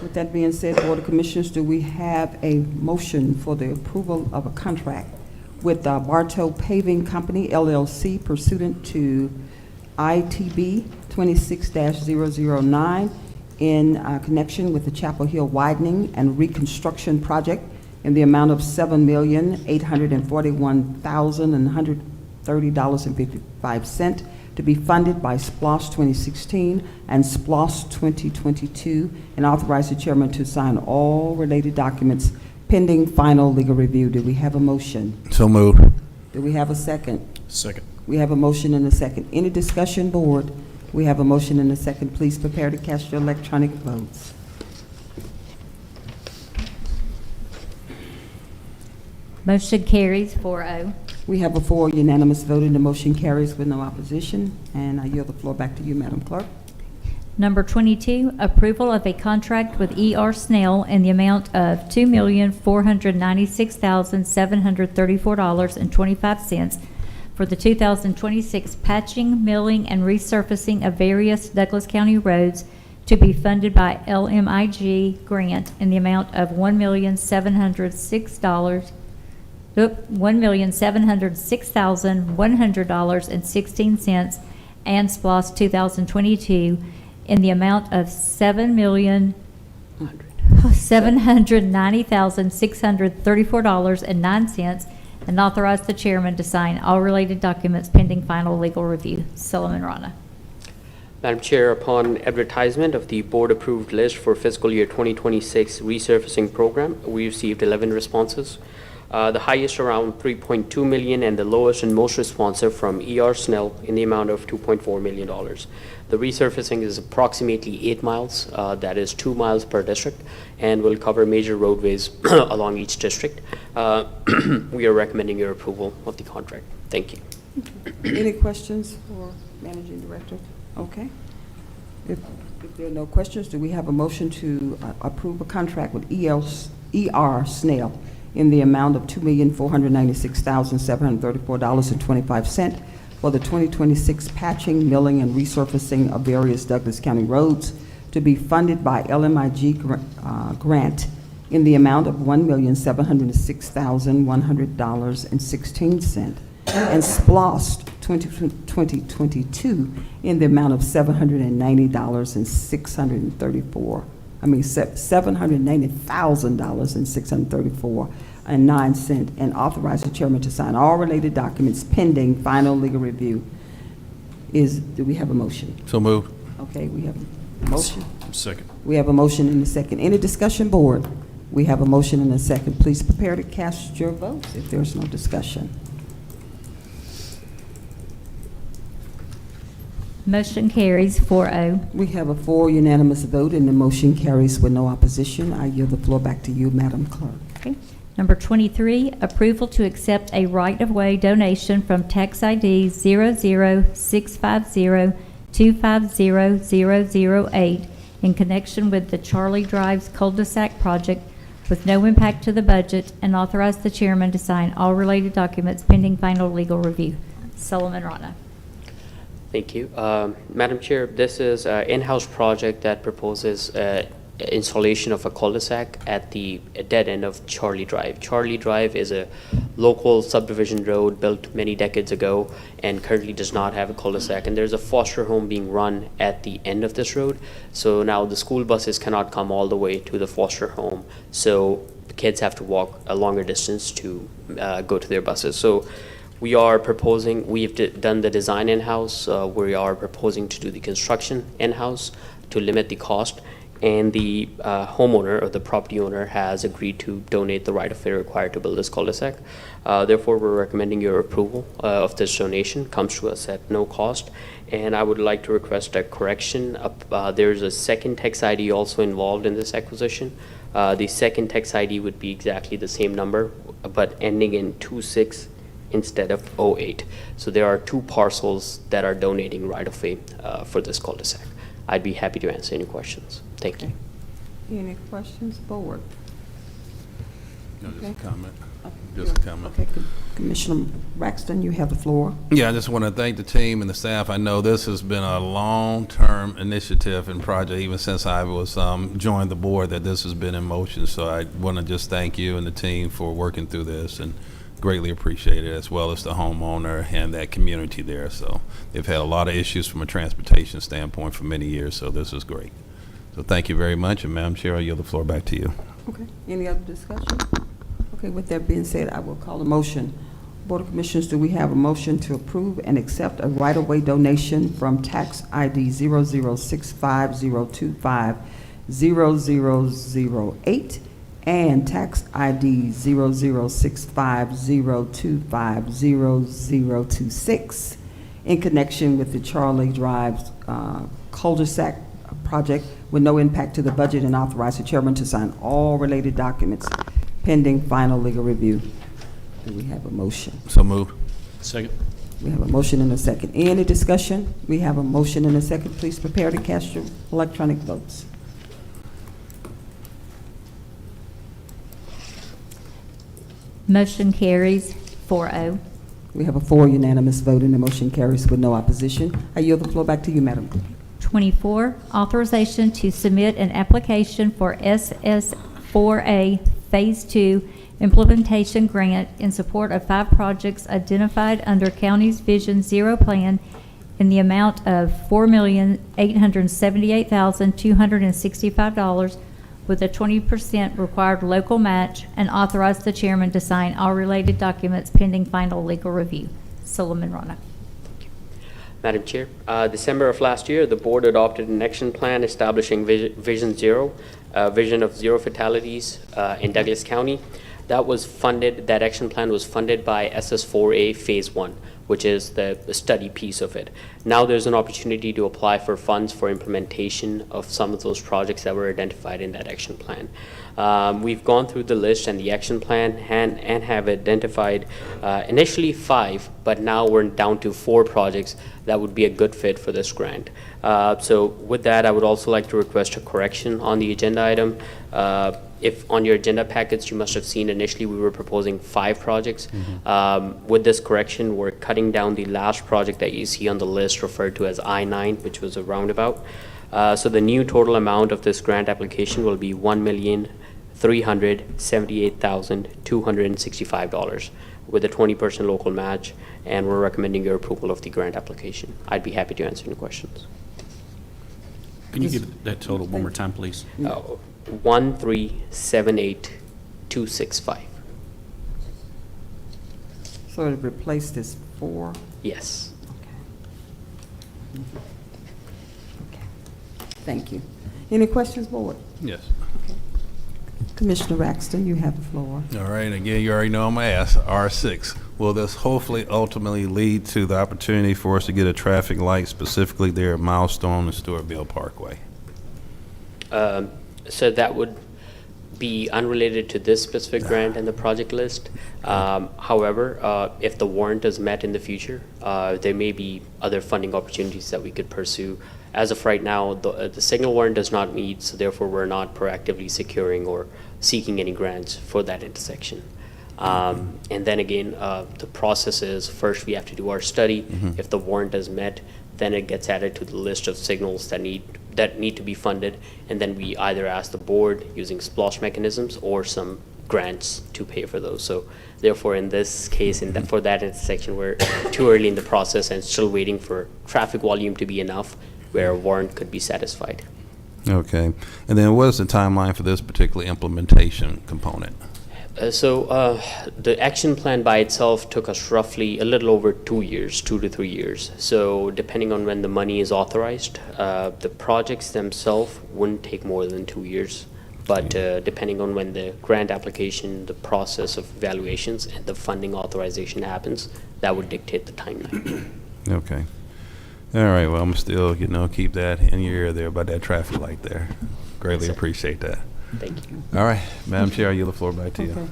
With that being said, Board of Commissioners, do we have a motion for the approval of a contract with Bartow Paving Company, LLC, pursuant to ITB 26-009 in connection with the Chapel Hill widening and reconstruction project in the amount of $7,841,130.55 to be funded by SPLOST 2016 and SPLOST 2022, and authorize the chairman to sign all related documents pending final legal review. Do we have a motion? So moved. Do we have a second? Second. We have a motion and a second. Any discussion, board? We have a motion and a second. Please prepare to cast your electronic votes. Motion carries 4-0. We have a 4 unanimous vote, and the motion carries with no opposition. And I yield the floor back to you, Madam Clerk. Number 22, approval of a contract with E.R. Snell in the amount of $2,496,734.25 for the 2026 patching, milling, and resurfacing of various Douglas County roads to be funded by LMIG grant in the amount of $1,706,100.16 and SPLOST 2022 in the amount of $7,790,634.09, and authorize the chairman to sign all related documents pending final legal review. Solomon Rana. Madam Chair, upon advertisement of the board-approved list for fiscal year 2026 resurfacing program, we received 11 responses. The highest around $3.2 million and the lowest and most responsive from E.R. Snell in the amount of $2.4 million. The resurfacing is approximately 8 miles, that is 2 miles per district, and will cover major roadways along each district. We are recommending your approval of the contract. Thank you. Any questions for Managing Director? Okay. If there are no questions, do we have a motion to approve a contract with E.R. Snell in the amount of $2,496,734.25 for the 2026 patching, milling, and resurfacing of various Douglas County roads to be funded by LMIG grant in the amount of $1,706,100.16 and SPLOST 2022 in the amount of $790,634.09, and authorize the chairman to sign all related documents pending final legal review. Do we have a motion? So moved. Okay, we have a motion. Second. We have a motion and a second. Any discussion, board? We have a motion and a second. Please prepare to cast your votes if there's no discussion. Motion carries 4-0. We have a 4 unanimous vote, and the motion carries with no opposition. I yield the floor back to you, Madam Clerk. Okay. Number 23, approval to accept a right-of-way donation from tax ID 00650250008 in connection with the Charlie Drives cul-de-sac project with no impact to the budget, and authorize the chairman to sign all related documents pending final legal review. Solomon Rana. Thank you. Madam Chair, this is an in-house project that proposes installation of a cul-de-sac at the dead end of Charlie Drive. Charlie Drive is a local subdivision road built many decades ago and currently does not have a cul-de-sac. And there's a foster home being run at the end of this road. So now the school buses cannot come all the way to the foster home. So the kids have to walk a longer distance to go to their buses. So we are proposing, we've done the design in-house. We are proposing to do the construction in-house to limit the cost. And the homeowner or the property owner has agreed to donate the right-of-way required to build this cul-de-sac. Therefore, we're recommending your approval of this donation. Comes to us at no cost. And I would like to request a correction. There's a second tax ID also involved in this acquisition. The second tax ID would be exactly the same number, but ending in 26 instead of 08. So there are 2 parcels that are donating right-of-way for this cul-de-sac. I'd be happy to answer any questions. Thank you. Any questions, board? Just Okay. a comment. Just a comment. Okay, Commissioner Braxton, you have the floor. Yeah, I just want to thank the team and the staff. I know this has been a long-term initiative and project, even since I was joined the board, that this has been in motion. So I want to just thank you and the team for working through this and greatly appreciate it, as well as the homeowner and that community there. So they've had a lot of issues from a transportation standpoint for many years, so this is great. So thank you very much, and Madam Chair, I yield the floor back to you. Okay. Any other discussion? Okay, with that being said, I will call a motion. Board of Commissioners, do we have a motion to approve and accept a right-of-way donation from tax ID 00650250008 and tax ID 00650250026 in connection with the Charlie Drive cul-de-sac project with no impact to the budget, and authorize the chairman to sign all related documents pending final legal review. Do we have a motion? So moved. Second. We have a motion and a second. Any discussion? We have a motion and a second. Please prepare to cast your electronic votes. Motion carries 4-0. We have a 4 unanimous vote, and the motion carries with no opposition. I yield the floor back to you, Madam Clerk. 24, authorization to submit an application for SS4A Phase 2 implementation grant in support of 5 projects identified under County's Vision Zero plan in the amount of $4,878,265 with a 20% required local match, and authorize the chairman to sign all related documents pending final legal review. Solomon Rana. Madam Chair, December of last year, the board adopted an action plan establishing Vision Zero, vision of zero fatalities in Douglas County. That action plan was funded by SS4A Phase 1, which is the study piece of it. Now there's an opportunity to apply for funds for implementation of some of those projects that were identified in that action plan. We've gone through the list and the action plan and have identified initially 5, but now we're down to 4 projects that would be a good fit for this grant. So with that, I would also like to request a correction on the agenda item. If on your agenda packets, you must have seen initially we were proposing 5 projects. With this correction, we're cutting down the last project that you see on the list referred to as I-9, which was a roundabout. So the new total amount of this grant application will be $1,378,265 with a 20% local match, and we're recommending your approval of the grant application. I'd be happy to answer any questions. Can you give that total one more time, please? 1,378,265. So to replace this 4? Yes. Okay. Thank you. Any questions, board? Yes. Commissioner Braxton, you have the floor. All right, again, you already know I'm gonna ask, R6. Will this hopefully ultimately lead to the opportunity for us to get a traffic light specifically there at Milestone and Stewartville Parkway? So that would be unrelated to this specific grant and the project list. However, if the warrant is met in the future, there may be other funding opportunities that we could pursue. As of right now, the signal warrant does not meet, so therefore we're not proactively securing or seeking any grants for that intersection. And then again, the process is first we have to do our study. If the warrant is met, then it gets added to the list of signals that need to be funded, and then we either ask the board using SPLOST mechanisms or some grants to pay for those. So therefore, in this case, for that intersection, we're too early in the process and still waiting for traffic volume to be enough where a warrant could be satisfied. Okay. And then what is the timeline for this particular implementation component? So the action plan by itself took us roughly a little over 2 years, 2 to 3 years. So depending on when the money is authorized, the projects themselves wouldn't take more than 2 years. But depending on when the grant application, the process of evaluations, and the funding authorization happens, that would dictate the timeline. Okay. All right, well, I'm still, keep that in your ear there about that traffic light there. Greatly appreciate that. Thank you. All right, Madam Chair, I yield the floor back to you. Okay.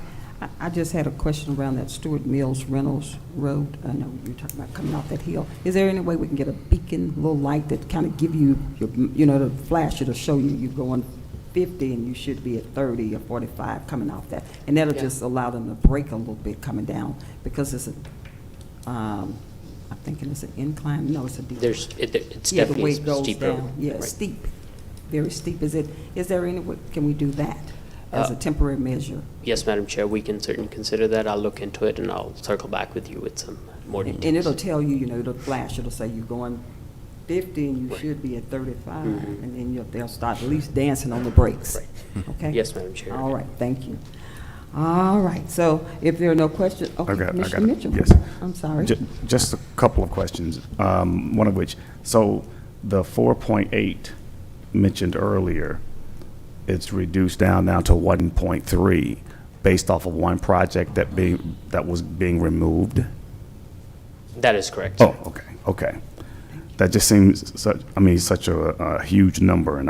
I just had a question around that Stewart Mills Reynolds Road. I know you're talking about coming off that hill. Is there any way we can get a beacon, little light that kind of give you, the flash, it'll show you you're going 50 and you should be at 30 or 45 coming off that? And that'll just allow them to brake a little bit coming down because it's I'm thinking it's an incline. No, it's a deep. It's Yeah, the definitely way a it goes steep road. down. Yeah, Right. steep, very steep. Is there any way, can we do that as a temporary measure? Yes, Madam Chair, we can certainly consider that. I'll look into it and I'll circle back with you with some more details. And it'll tell you, it'll flash, it'll say you're going 50 and you should be at 35. And then they'll start at least dancing on the brakes. Okay? Yes, Madam Chair. All right, thank you. All right, so if there are no questions, I okay, got Commissioner it. Mitchell. Yes. I'm sorry. Just a couple of questions, one of which, so the 4.8 mentioned earlier, it's reduced down now to 1.3 based off of one project that was being removed? That is correct. Oh, okay. That just seems such a huge number, and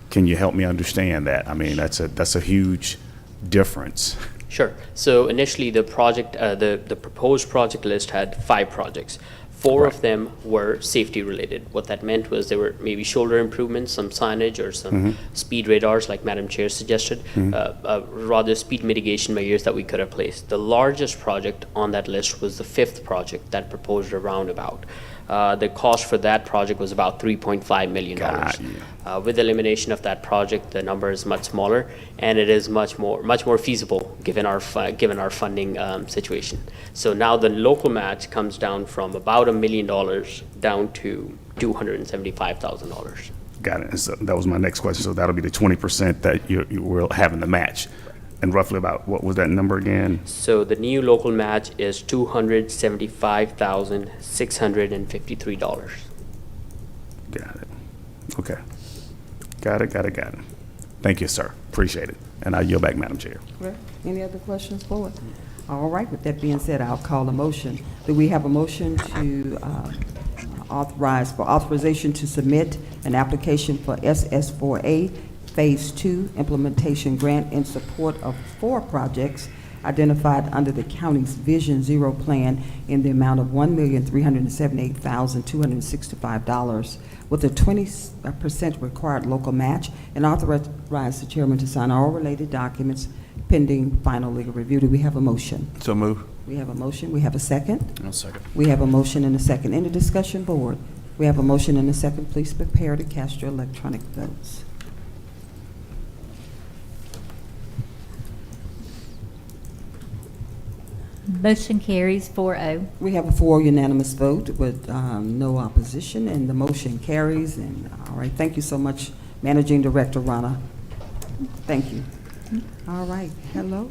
can you help me understand that? I mean, that's a huge difference. Sure. So initially, the project, the proposed project list had 5 projects. 4 of them were safety related. What that meant was there were maybe shoulder improvements, some signage, or some speed radars, like Madam Chair suggested, rather speed mitigation measures that we could have placed. The largest project on that list was the 5th project that proposed a roundabout. The cost for that project was about $3.5 million. With the elimination of that project, the number is much smaller, and it is much more feasible given our funding situation. So now the local match comes down from about $1 million down to $275,000. Got it. And so that was my next question. So that'll be the 20% that you will have in the match. And roughly about, what was that number again? So the new local match is $275,653. Got it. Okay. Got it. Thank you, sir. Appreciate it. And I yield back, Madam Chair. Correct. Any other questions for it? All right, with that being said, I'll call a motion. Do we have a motion to authorization to submit an application for SS4A Phase 2 Implementation Grant in support of 4 projects identified under the county's Vision Zero plan in the amount of $1,378,265 with a 20% required local match, and authorize the chairman to sign all related documents pending final legal review. Do we have a motion? So move. We have a motion. We have a second. I'll second. We have a motion and a second. In the discussion board, we have a motion and a second. Please prepare to cast your electronic votes. Motion carries 4-0. We have a 4 unanimous vote with no opposition, and the motion carries. And all right, thank you so much, Managing Director Rana. Thank you. All right, hello.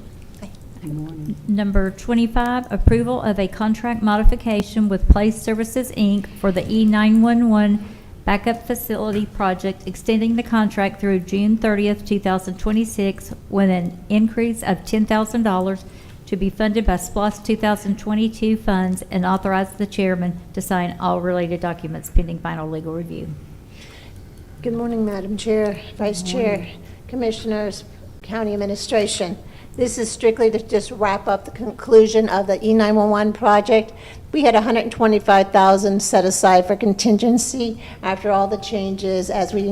Good morning. Number 25, approval of a contract modification with Place Services, Inc. for the E911 Backup Facility Project, extending the contract through June 30th, 2026, with an increase of $10,000 to be funded by SPLOST 2022 funds, and authorize the chairman to sign all related documents pending final legal review. Good morning, Madam Chair, Vice Chair, Commissioners, County Administration. This is strictly to just wrap up the conclusion of the E911 project. We had $125,000 set aside for contingency after all the changes. As we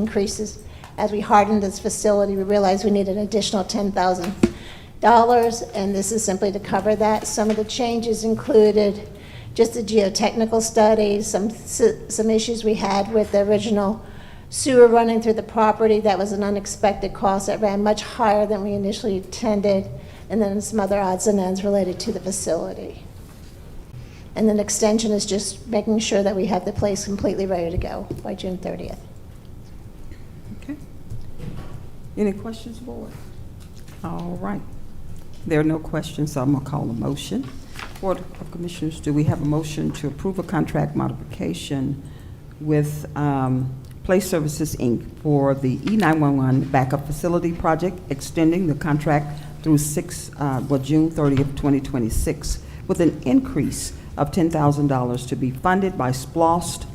hardened this facility, we realized we needed an additional $10,000, and this is simply to cover that. Some of the changes included just the geotechnical studies, some issues we had with the original sewer running through the property. That was an unexpected cost that ran much higher than we initially intended, and then some other odds and ends related to the facility. And then extension is just making sure that we have the place completely ready to go by June 30th. Okay. Any questions, board? All right. There are no questions, so I'm going to call a motion. Board of Commissioners, do we have a motion to approve a contract modification with Place Services, Inc. for the E911 Backup Facility Project, extending the contract through June 30th, 2026, with an increase of $10,000 to be funded by SPLOST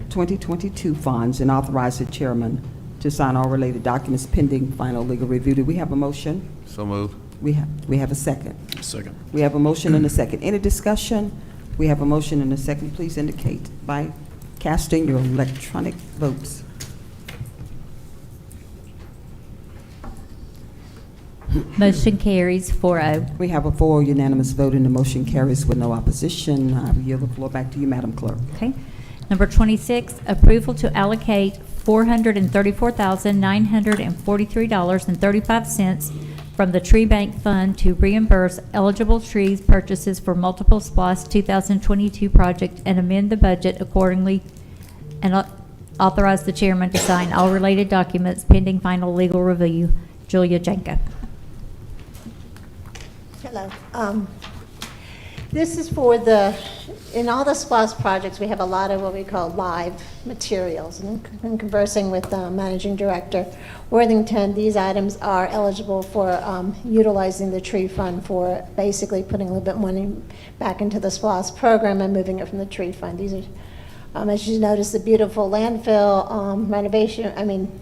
2022 funds, and authorize the chairman to sign all related documents pending final legal review. Do we have a motion? So move. We have a second. Second. We have a motion and a second. Any discussion? We have a motion and a second. Please indicate by casting your electronic votes. Motion carries 4-0. We have a 4 unanimous vote, and the motion carries with no opposition. I will yield the floor back to you, Madam Clerk. Okay. Number 26, approval to allocate $434,943.35 from the Tree Bank Fund to reimburse eligible trees purchases for multiple SPLOST 2022 project and amend the budget accordingly, and authorize the chairman to sign all related documents pending final legal review. Julia Janka. Hello. This is for in all the SPLOST projects, we have a lot of what we call live materials. And in conversing with Managing Director Worthington, these items are eligible for utilizing the tree fund for basically putting a little bit money back into the SPLOST program and moving it from the tree fund. These are, as you notice, the beautiful landfill renovation.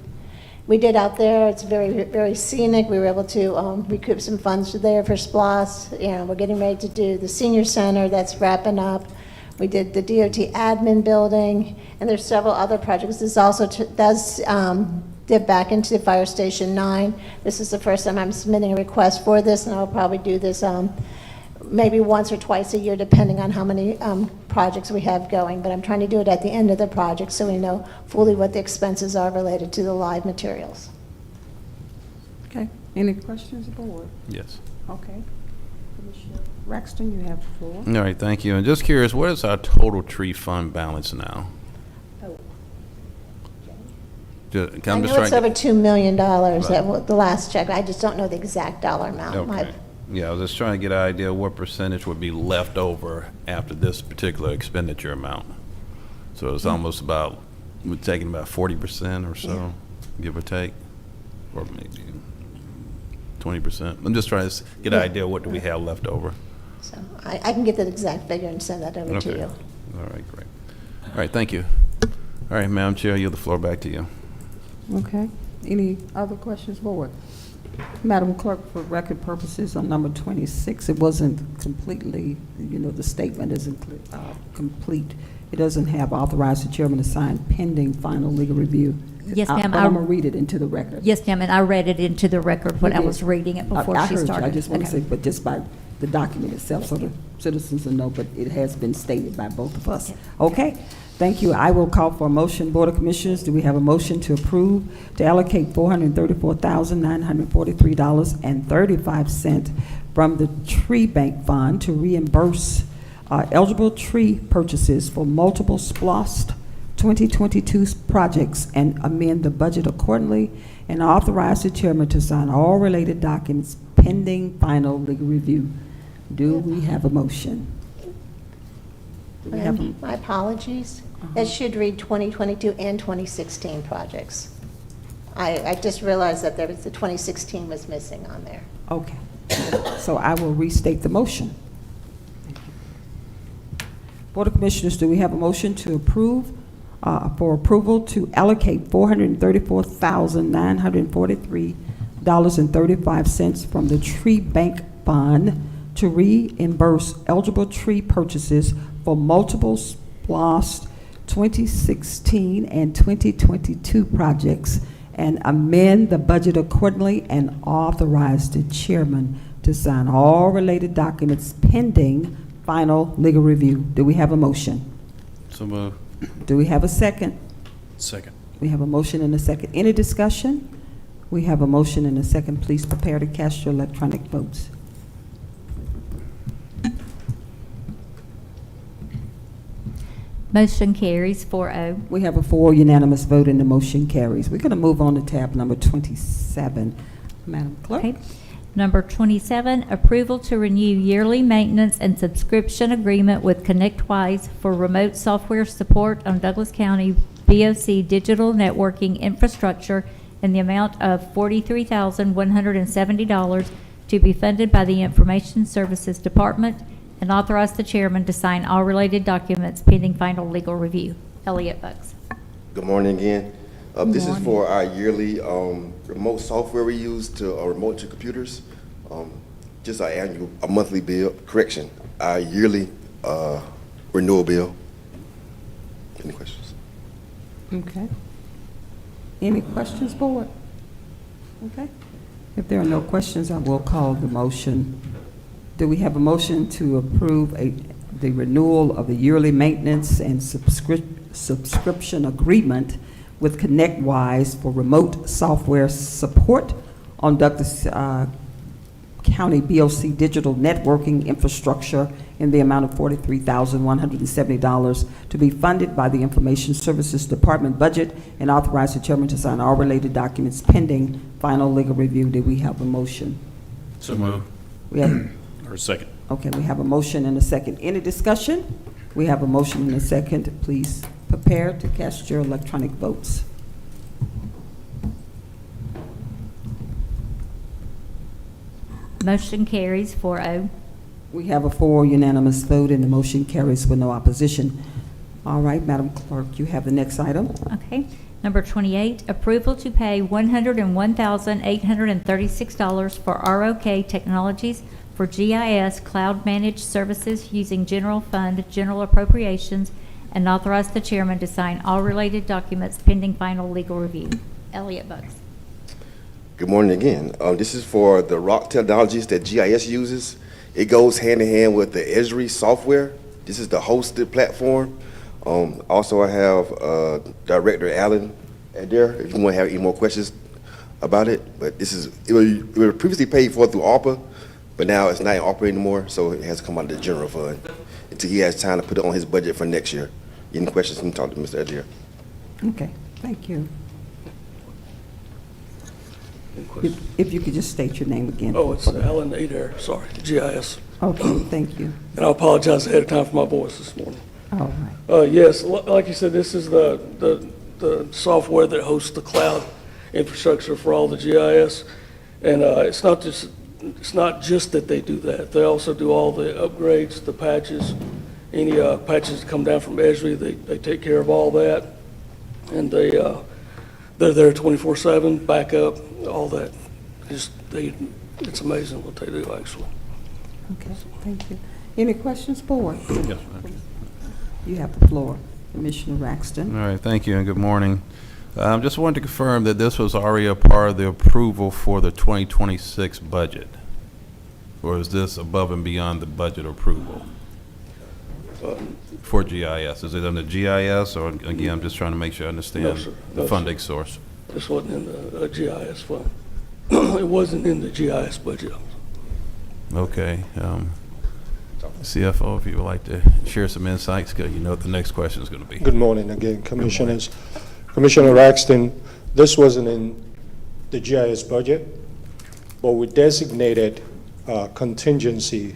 We did out there. It's very, very scenic. We were able to recoup some funds there for SPLOST. We're getting ready to do the senior center. That's wrapping up. We did the DOT admin building, and there's several other projects. This also does dip back into the Fire Station 9. This is the first time I'm submitting a request for this, and I'll probably do this maybe once or twice a year, depending on how many projects we have going. But I'm trying to do it at the end of the project so we know fully what the expenses are related to the live materials. Okay. Any questions, board? Yes. Okay. Commissioner Raxton, you have the floor. All right, thank you. And just curious, what is our total tree fund balance now? I know it's over $2 million, the last check. I just don't know the exact dollar amount. Okay. Yeah, I was just trying to get an idea what percentage would be left over after this particular expenditure amount. So it's almost about, we're taking about 40% or so, give or take, or maybe 20%. I'm just trying to get an idea what do we have left over. So I can get the exact figure and send that over to you. All right, great. All right, thank you. All right, Madam Chair, I yield the floor back to you. Okay. Any other questions, board? Madam Clerk, for record purposes, on number 26, it wasn't completely, the statement isn't complete. It doesn't have authorized the chairman to sign pending final legal review. Yes, ma'am. I'm going to read it into the record. Yes, ma'am, and I read it into the record when I was reading it before I she heard you. started. I just want to Okay. say, but just by the document itself, so the citizens will know, but it has been stated by both of us. Okay, thank you. I will call for a motion. Board of Commissioners, do we have a motion to approve to allocate $434,943.35 from the Tree Bank Fund to reimburse eligible tree purchases for multiple SPLOST 2022 projects and amend the budget accordingly, and authorize the chairman to sign all related documents pending final legal review? Do we have a motion? Do we have a- My apologies. It should read 2022 and 2016 projects. I just realized that the 2016 was missing on there. Okay, so I will restate the motion. Board of Commissioners, do we have a motion to approve, for approval to allocate $434,943.35 from the Tree Bank Fund to reimburse eligible tree purchases for multiple SPLOST 2016 and 2022 projects, and amend the budget accordingly, and authorize the chairman to sign all related documents pending final legal review? Do we have a motion? So moved. Do we have a second? Second. We have a motion and a second. Any discussion? We have a motion and a second. Please prepare to cast your electronic votes. Motion carries 4-0. We have a 4 unanimous vote and the motion carries. We're going to move on to tab number 27. Madam Clerk. Okay. Number 27, approval to renew yearly maintenance and subscription agreement with ConnectWise for remote software support on Douglas County BOC digital networking infrastructure in the amount of $43,170 to be funded by the Information Services Department, and authorize the chairman to sign all related documents pending final legal review. Elliot Bucks. Good morning again. This is for our yearly remote software we use to remote to computers. just a monthly bill, correction, our yearly renewal bill. Any questions? Okay. Any questions, board? Okay. If there are no questions, I will call the motion. Do we have a motion to approve the renewal of the yearly maintenance and subscription agreement with ConnectWise for remote software support on Douglas County BOC digital networking infrastructure in the amount of $43,170 to be funded by the Information Services Department budget, and authorize the chairman to sign all related documents pending final legal review? Do we have a motion? So moved. We have, Or second. okay, we have a motion and a second. Any discussion? We have a motion and a second. Please prepare to cast your electronic votes. Motion carries 4-0. We have a 4 unanimous vote, and the motion carries with no opposition. All right, Madam Clerk, you have the next item. Okay. Number 28, approval to pay $101,836 for ROK Technologies for GIS cloud managed services using general fund general appropriations, and authorize the chairman to sign all related documents pending final legal review. Elliot Bucks. Good morning again. This is for the ROC technologies that GIS uses. It goes hand in hand with the Esri software. This is the hosted platform. Also, I have Director Allen there if you want to have any more questions about it. But this is, it was previously paid for through ARPA, but now it's not in ARPA anymore, so it has to come out of the general fund until he has time to put it on his budget for next year. Any questions, you can talk to Mr. Adair. Okay, thank you. If you could just state your name again. Oh, it's Alan Adair, sorry, GIS. Okay, thank you. And I apologize ahead of time for my voice this morning. All right. Yes, like you said, this is the software that hosts the cloud infrastructure for all the GIS. And it's not just that they do that. They also do all the upgrades, the patches, any patches that come down from Esri, they take care of all that. And they're there 24/7, backup, all that. It's amazing what they do, actually. Okay, thank you. Any questions, board? Yes, ma'am. You have the floor, Commissioner Raxton. All right, thank you and good morning. Just wanted to confirm that this was already a part of the approval for the 2026 budget, or is this above and beyond the budget approval for GIS? Is it under GIS, or again, I'm just trying to make sure I understand No, sir. the No, funding sir. source? This wasn't in the GIS fund. It wasn't in the GIS budget. Okay. CFO, if you would like to share some insights, because you know what the next question is going to be. Good morning again, Commissioners. Commissioner Raxton, this wasn't in the GIS budget, but we designated contingency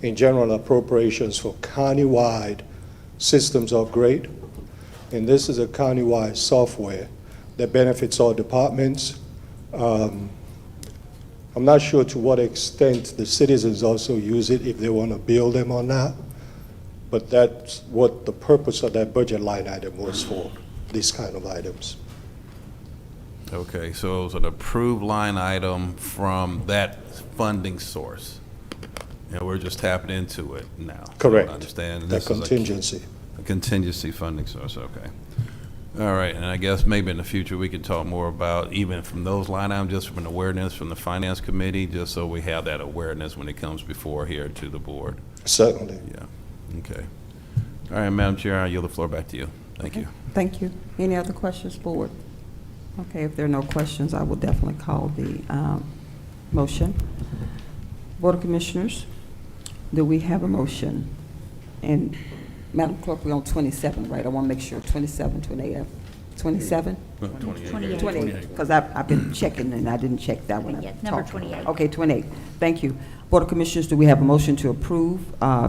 in general appropriations for countywide systems upgrade. And this is a countywide software that benefits all departments. I'm not sure to what extent the citizens also use it, if they want to build them or not, but that's what the purpose of that budget line item was for, these kind of items. Okay, so it was an approved line item from that funding source, and we're just tapping into it now. Correct. I understand. That This is contingency. a contingency funding source, okay. All right, and I guess maybe in the future, we can talk more about, even from those line items, just from an awareness from the Finance Committee, just so we have that awareness when it comes before here to the board. Certainly. Yeah, okay. All right, Madam Chair, I yield the floor back to you. Thank you. Thank you. Any other questions, board? Okay, if there are no questions, I will definitely call the motion. Board of Commissioners, do we have a motion? And Madam Clerk, we're on 27, right? I want to make sure, 27 to an AF. 27? 28. 28, because I've been checking and I didn't check that one. Yeah, number 28. Okay, 28. Thank you. Board of Commissioners, do we have a motion to approve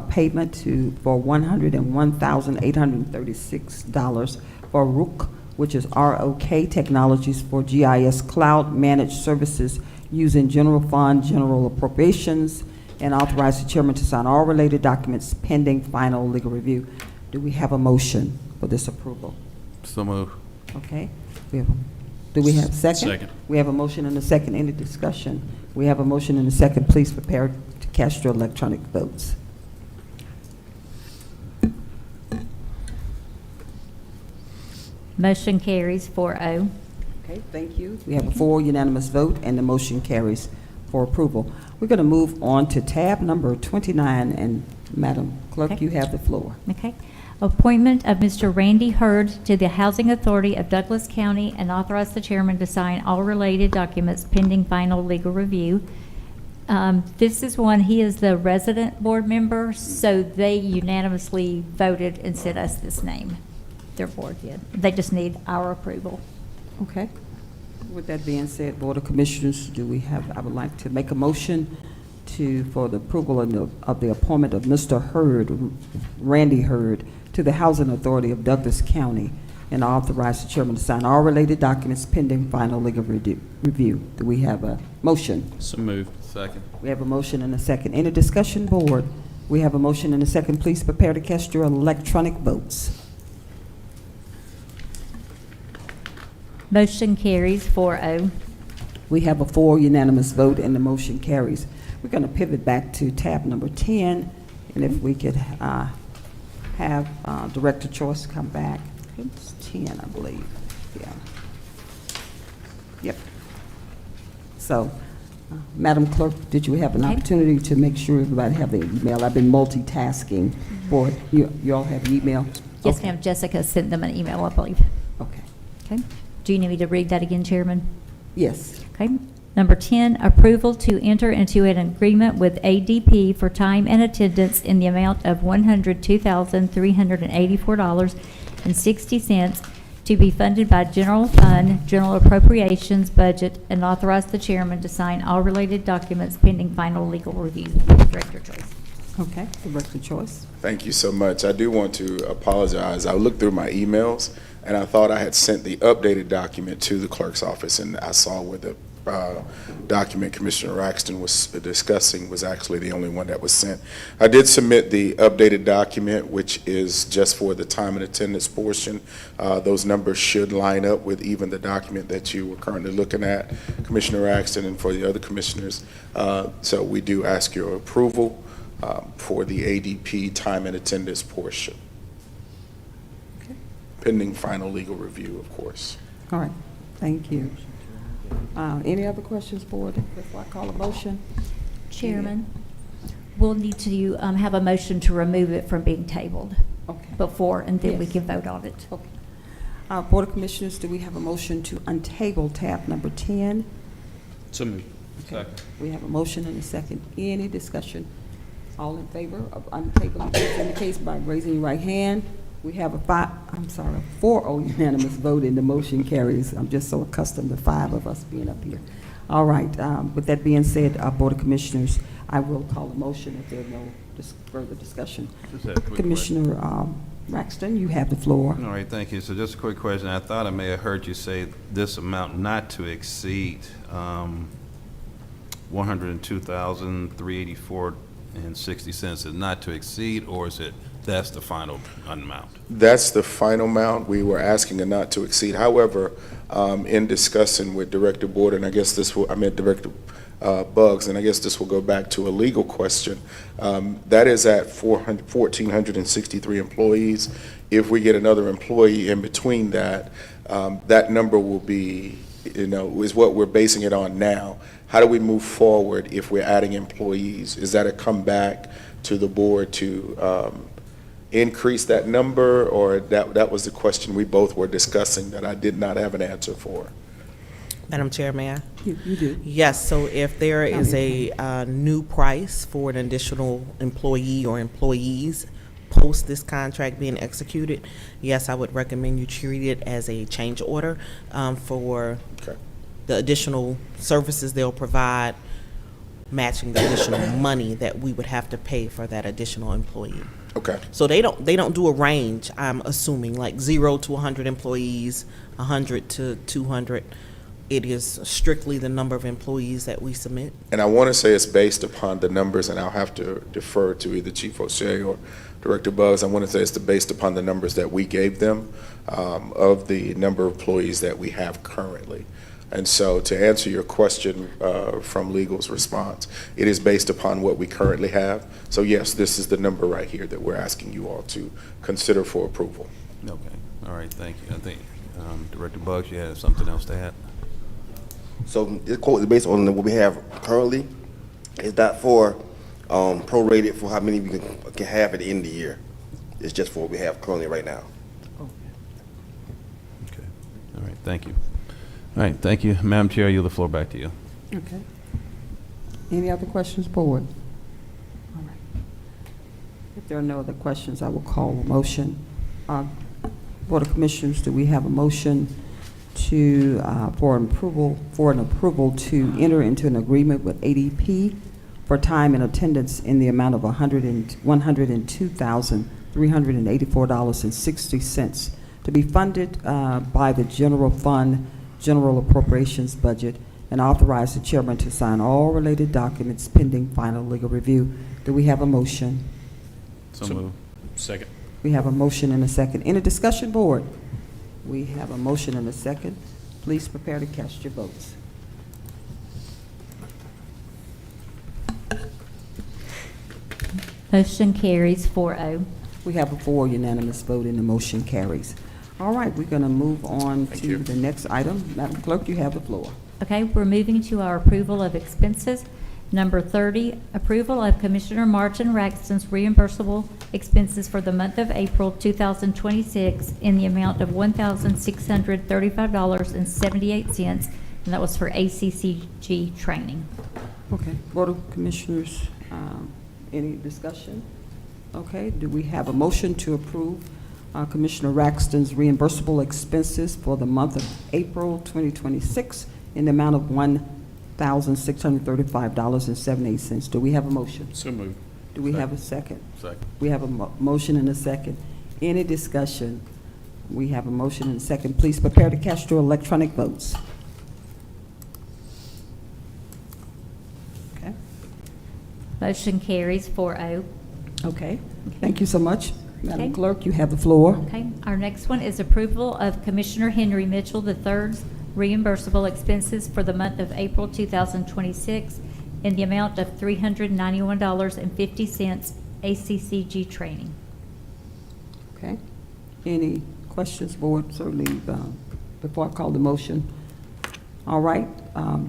payment for $101,836 for ROK, which is ROK Technologies for GIS Cloud Managed Services using general fund general appropriations, and authorize the chairman to sign all related documents pending final legal review? Do we have a motion for this approval? So move. Okay, we have Do we have a second? Second. We have a motion and a second. Any discussion? We have a motion and a second. Please prepare to cast your electronic votes. Motion carries 4-0. Okay, thank you. We have a 4 unanimous vote, and the motion carries for approval. We're going to move on to tab number 29, and Madam Clerk, Okay. you have the floor. Okay. Appointment of Mr. Randy Hurd to the Housing Authority of Douglas County and authorize the chairman to sign all related documents pending final legal review. This is one, he is the resident board member, so they unanimously voted and sent us this name. Their board did. They just need our approval. Okay. With that being said, Board of Commissioners, I would like to make a motion for the approval of the appointment of Mr. Hurd, Randy Hurd, to the Housing Authority of Douglas County, and authorize the chairman to sign all related documents pending final legal review. Do we have a motion? So moved. Second. We have a motion and a second. Any discussion, board? We have a motion and a second. Please prepare to cast your electronic votes. Motion carries 4-0. We have a 4 unanimous vote, and the motion carries. We're going to pivot back to tab number 10, and if we could have Director Choice come back. It's 10, I believe. Yeah. Yep. So, Madam Clerk, did you have an Okay. opportunity to make sure everybody have their email? I've been multitasking. Board, you all have email? Yes, Okay. ma'am. Jessica sent them an email, I believe. Okay. Okay. Do you need me to read that again, Chairman? Yes. Okay. Number 10, approval to enter into an agreement with ADP for time and attendance in the amount of $102,384.60 to be funded by general fund, general appropriations budget, and authorize the chairman to sign all related documents pending final legal review. Director Choice. Okay, Director Choice. Thank you so much. I do want to apologize. I looked through my emails, and I thought I had sent the updated document to the clerk's office, and I saw where the document Commissioner Raxton was discussing was actually the only one that was sent. I did submit the updated document, which is just for the time and attendance portion. Those numbers should line up with even the document that you were currently looking at, Commissioner Raxton, and for the other commissioners. So we do ask your approval for the ADP time and attendance portion. Okay. Pending final legal review, of course. All right, thank you. Any other questions, board, before I call a motion? Chairman, we'll need to have a motion to remove it from being tabled before, and then we Yes. can vote on it. Okay. Board of Commissioners, do we have a motion to untable tab number 10? So moved. Second. We have a motion and a second. Any discussion? All in favor of untabling, please indicate by raising your right hand. We have a 4-0 unanimous vote, and the motion carries. I'm just so accustomed to 5 of us being up here. All right, with that being said, Board of Commissioners, I will call a motion if there's no further discussion. Just have a quick Commissioner Raxton, you have the floor. All right, thank you. So just a quick question. I thought I may have heard you say this amount not to exceed $102,384.60 is not to exceed, or is it that's the final amount? That's the final amount. We were asking a not to exceed. However, in discussing with Director Board, and I guess I meant Director Buggs, and I guess this will go back to a legal question. That is at 1,463 employees. If we get another employee in between that, that number will be, is what we're basing it on now. How do we move forward if we're adding employees? Is that a comeback to the board to increase that number, or that was the question we both were discussing that I did not have an answer for? Madam Chair, may I? You do. Yes, so if there is a new price for an additional employee or employees post this contract being executed, yes, I would recommend you treat it as a change order for the additional services they'll provide, matching the additional money that we would have to pay for that additional employee. Okay. So they don't do a range, I'm assuming, like 0 to 100 employees, 100 to 200. It is strictly the number of employees that we submit. And I want to say it's based upon the numbers, and I'll have to defer to either Chief O'Shea or Director Buggs. I want to say it's based upon the numbers that we gave them of the number of employees that we have currently. And so to answer your question from legal's response, it is based upon what we currently have. So yes, this is the number right here that we're asking you all to consider for approval. Okay, all right, thank you. I think Director Buggs, you have something else to add? So this quote is based on what we have currently. It's not for prorated for how many we can have at the end of the year. It's just for what we have currently right now. Okay, all right, thank you. All right, thank you. Madam Chair, I yield the floor back to you. Okay. Any other questions, board? All right. If there are no other questions, I will call a motion. Board of Commissioners, do we have a motion to, for an approval to enter into an agreement with ADP for time and attendance in the amount of $102,384.60 to be funded by the general fund, general appropriations budget, and authorize the chairman to sign all related documents pending final legal review. Do we have a motion? So moved. Second. We have a motion and a second. Any discussion, board? We have a motion and a second. Please prepare to cast your votes. Motion carries 4-0. We have a 4 unanimous vote and the motion carries. All right, we're going to move on to the next item. Madam Clerk, you have the floor. Okay, we're moving to our approval of expenses. Number 30, approval of Commissioner Martin Raxton's reimbursable expenses for the month of April 2026 in the amount of $1,635.78, and that was for ACCG training. Okay, Board of Commissioners, any discussion? Okay, do we have a motion to approve Commissioner Raxton's reimbursable expenses for the month of April 2026 in the amount of $1,635.78? Do we have a motion? So moved. Do we have a second? Second. We have a motion and a second. Any discussion? We have a motion and a second. Please prepare to cast your electronic votes. Okay. Motion carries 4-0. Okay. Thank you so much. Madam Okay. Clerk, you have the floor. Okay, our next one is approval of Commissioner Henry Mitchell III's reimbursable expenses for the month of April 2026 in the amount of $391.50 ACCG training. Okay. Any questions, board? Certainly, before I call the motion. All right.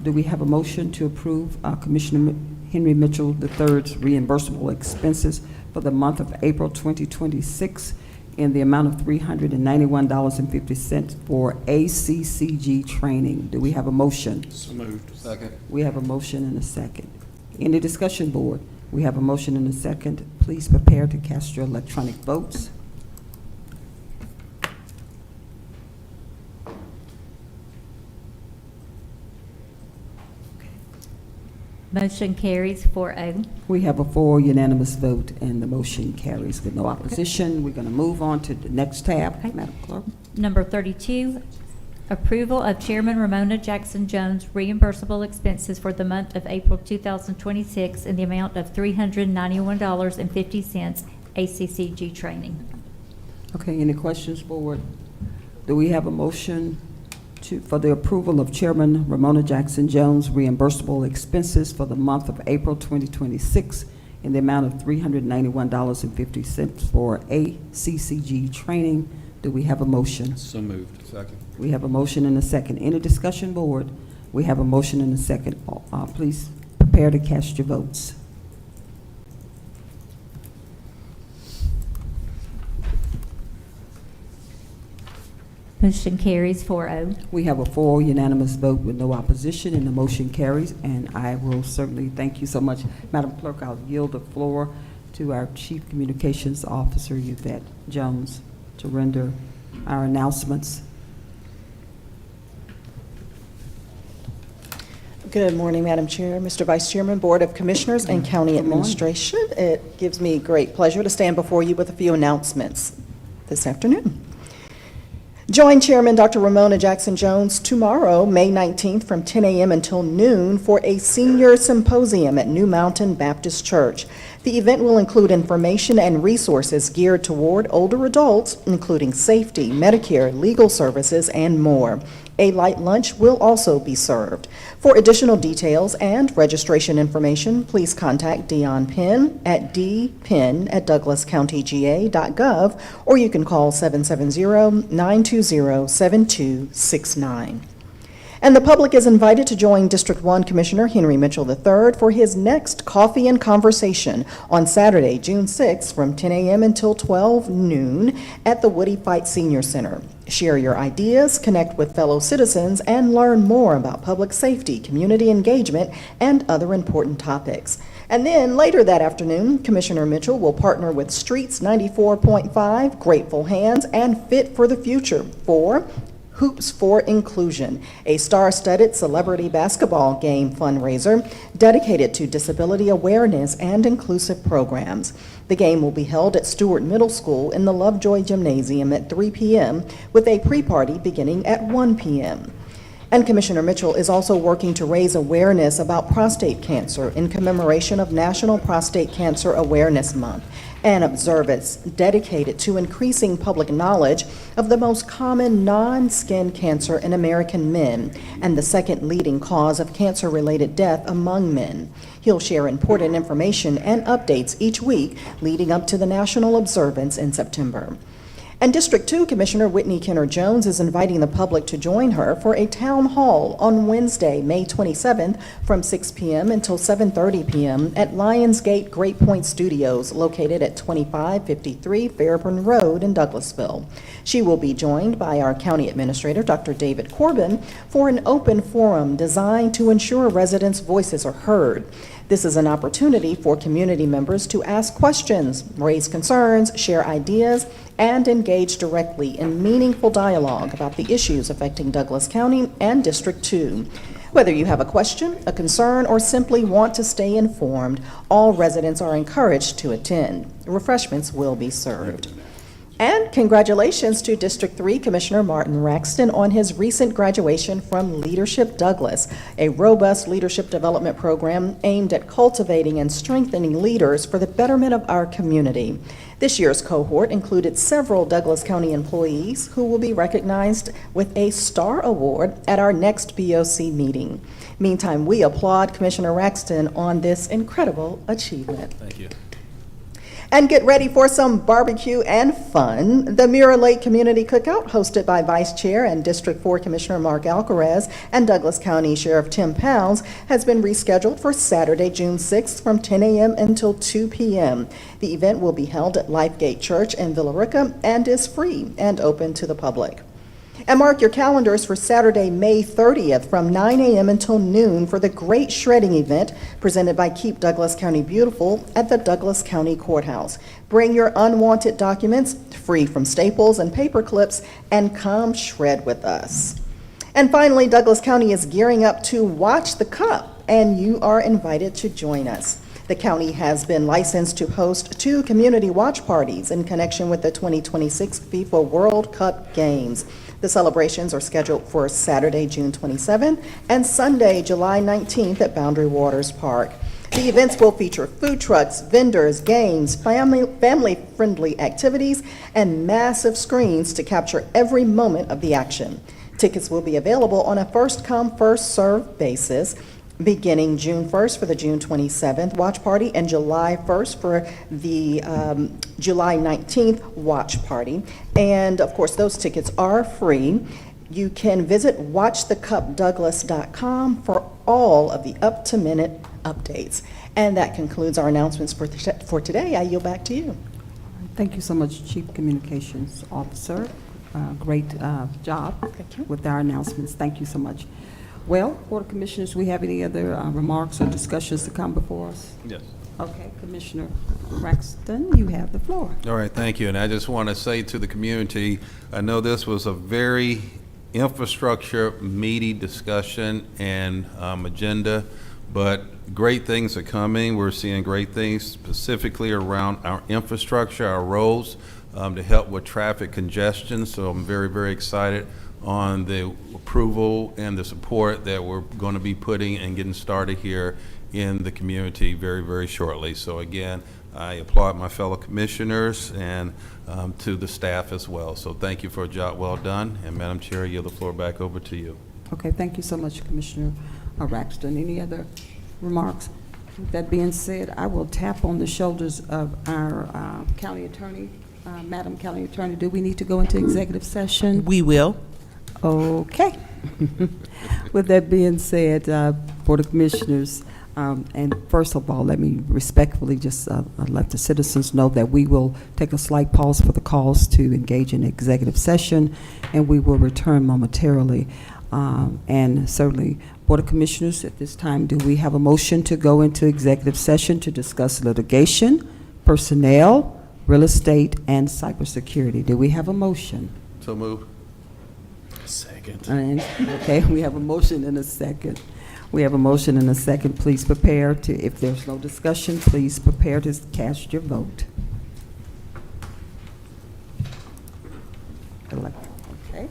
Do we have a motion to approve Commissioner Henry Mitchell III's reimbursable expenses for the month of April 2026 in the amount of $391.50 for ACCG training? Do we have a motion? So moved. Second. We have a motion and a second. Any discussion, board? We have a motion and a second. Please prepare to cast your electronic votes. Motion carries 4-0. We have a 4 unanimous vote, and the motion carries with no opposition. We're going to move on to the next tab. Madam Clerk. Number 32, approval of Chairman Ramona Jackson Jones reimbursable expenses for the month of April 2026 in the amount of $391.50 ACCG training. Okay, any questions, board? Do we have a motion for the approval of Chairman Ramona Jackson Jones reimbursable expenses for the month of April 2026 in the amount of $391.50 for ACCG training? Do we have a motion? So moved. Second. We have a motion and a second. Any discussion, board? We have a motion and a second. Please prepare to cast your votes. Motion carries 4-0. We have a 4 unanimous vote with no opposition, and the motion carries, and I will certainly thank you so much. Madam Clerk, I'll yield the floor to our Chief Communications Officer, Yvette Jones, to render our announcements. Good morning, Madam Chair, Mr. Vice Chairman, Board of Commissioners, and County Administration. It gives me great pleasure to stand before you with a few announcements this afternoon. Join Chairman Dr. Ramona Jackson Jones tomorrow, May 19th, from 10 a.m. until noon for a senior symposium at New Mountain Baptist Church. The event will include information and resources geared toward older adults, including safety, Medicare, legal services, and more. A light lunch will also be served. For additional details and registration information, please contact Dion Penn at dpenn@douglascountyga.gov, or you can call 770-920-7269. And the public is invited to join District 1 Commissioner Henry Mitchell III for his next Coffee and Conversation on Saturday, June 6th from 10 a.m. until 12 noon at the Woody Fight Senior Center. Share your ideas, connect with fellow citizens, and learn more about public safety, community engagement, and other important topics. And then later that afternoon, Commissioner Mitchell will partner with Streets 94.5, Grateful Hands, and Fit for the Future for Hoops for Inclusion, a star-studded celebrity basketball game fundraiser dedicated to disability awareness and inclusive programs. The game will be held at Stewart Middle School in the Lovejoy Gymnasium at 3 p.m. with a pre-party beginning at 1 p.m. And Commissioner Mitchell is also working to raise awareness about prostate cancer in commemoration of National Prostate Cancer Awareness Month, an observance dedicated to increasing public knowledge of the most common non-skin cancer in American men and the second leading cause of cancer-related death among men. He'll share important information and updates each week leading up to the national observance in September. And District 2 Commissioner Whitney Kenner Jones is inviting the public to join her for a town hall on Wednesday, May 27th from 6 p.m. until 7:30 p.m. at Lionsgate Great Point Studios, located at 2553 Fairburn Road in Douglasville. She will be joined by our County Administrator, Dr. David Corbin, for an open forum designed to ensure residents' voices are heard. This is an opportunity for community members to ask questions, raise concerns, share ideas, and engage directly in meaningful dialogue about the issues affecting Douglas County and District 2. Whether you have a question, a concern, or simply want to stay informed, all residents are encouraged to attend. Refreshments will be served. And congratulations to District 3 Commissioner Martin Raxton on his recent graduation from Leadership Douglas, a robust leadership development program aimed at cultivating and strengthening leaders for the betterment of our community. This year's cohort included several Douglas County employees who will be recognized with a Star Award at our next BOC meeting. Meantime, we applaud Commissioner Raxton on this incredible achievement. Thank you. And get ready for some barbecue and fun. The Mirror Lake Community Cookout, hosted by Vice Chair and District 4 Commissioner Mark Alcaraz and Douglas County Sheriff Tim Pounds, has been rescheduled for Saturday, June 6th from 10 a.m. until 2 p.m. The event will be held at Lifegate Church in Villa Rica and is free and open to the public. And mark your calendars for Saturday, May 30th from 9 a.m. until noon for the Great Shredding event presented by Keep Douglas County Beautiful at the Douglas County Courthouse. Bring your unwanted documents, free from staples and paper clips, and come shred with us. And finally, Douglas County is gearing up to Watch the Cup, and you are invited to join us. The county has been licensed to host 2 community watch parties in connection with the 2026 FIFA World Cup Games. The celebrations are scheduled for Saturday, June 27th and Sunday, July 19th at Boundary Waters Park. The events will feature food trucks, vendors, games, family-friendly activities, and massive screens to capture every moment of the action. Tickets will be available on a first-come, first-served basis, beginning June 1st for the June 27th watch party and July 1st for the July 19th watch party. And of course, those tickets are free. You can visit watchthecupdouglas.com for all of the up-to-minute updates. And that concludes our announcements for today. I yield back to you. Thank you so much, Chief Communications Officer. Great job with our announcements. Thank you so much. Well, Board of Commissioners, we have any other remarks or discussions to come before us? Yes. Okay, Commissioner Raxton, you have the floor. All right, thank you. And I just want to say to the community, I know this was a very infrastructure meaty discussion and agenda, but great things are coming. We're seeing great things specifically around our infrastructure, our roads. to help with traffic congestion. So I'm very, very excited on the approval and the support that we're going to be putting and getting started here in the community very, very shortly. So again, I applaud my fellow commissioners and to the staff as well. So thank you for a job well done. And Madam Chair, I yield the floor back over to you. Okay, thank you so much, Commissioner Raxton. Any other remarks? With that being said, I will tap on the shoulders of our county attorney. Madam County Attorney, do we need to go into executive session? We will. Okay. With that being said, Board of Commissioners, and first of all, let me respectfully just let the citizens know that we will take a slight pause for the calls to engage in executive session, and we will return momentarily. And certainly, Board of Commissioners, at this time, do we have a motion to go into executive session to discuss litigation, personnel, real estate, and cybersecurity? Do we have a motion? So move. Second. Okay, we have a motion and a second. We have a motion and a second. Please prepare to, if there's no discussion, please prepare to cast your vote. Okay.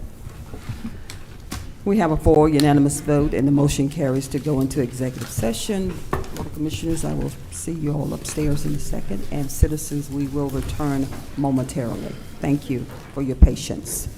We have a 4 unanimous vote, and the motion carries to go into executive session. Board of Commissioners, I will see you all upstairs in a second, and citizens, we will return momentarily. Thank you for your patience.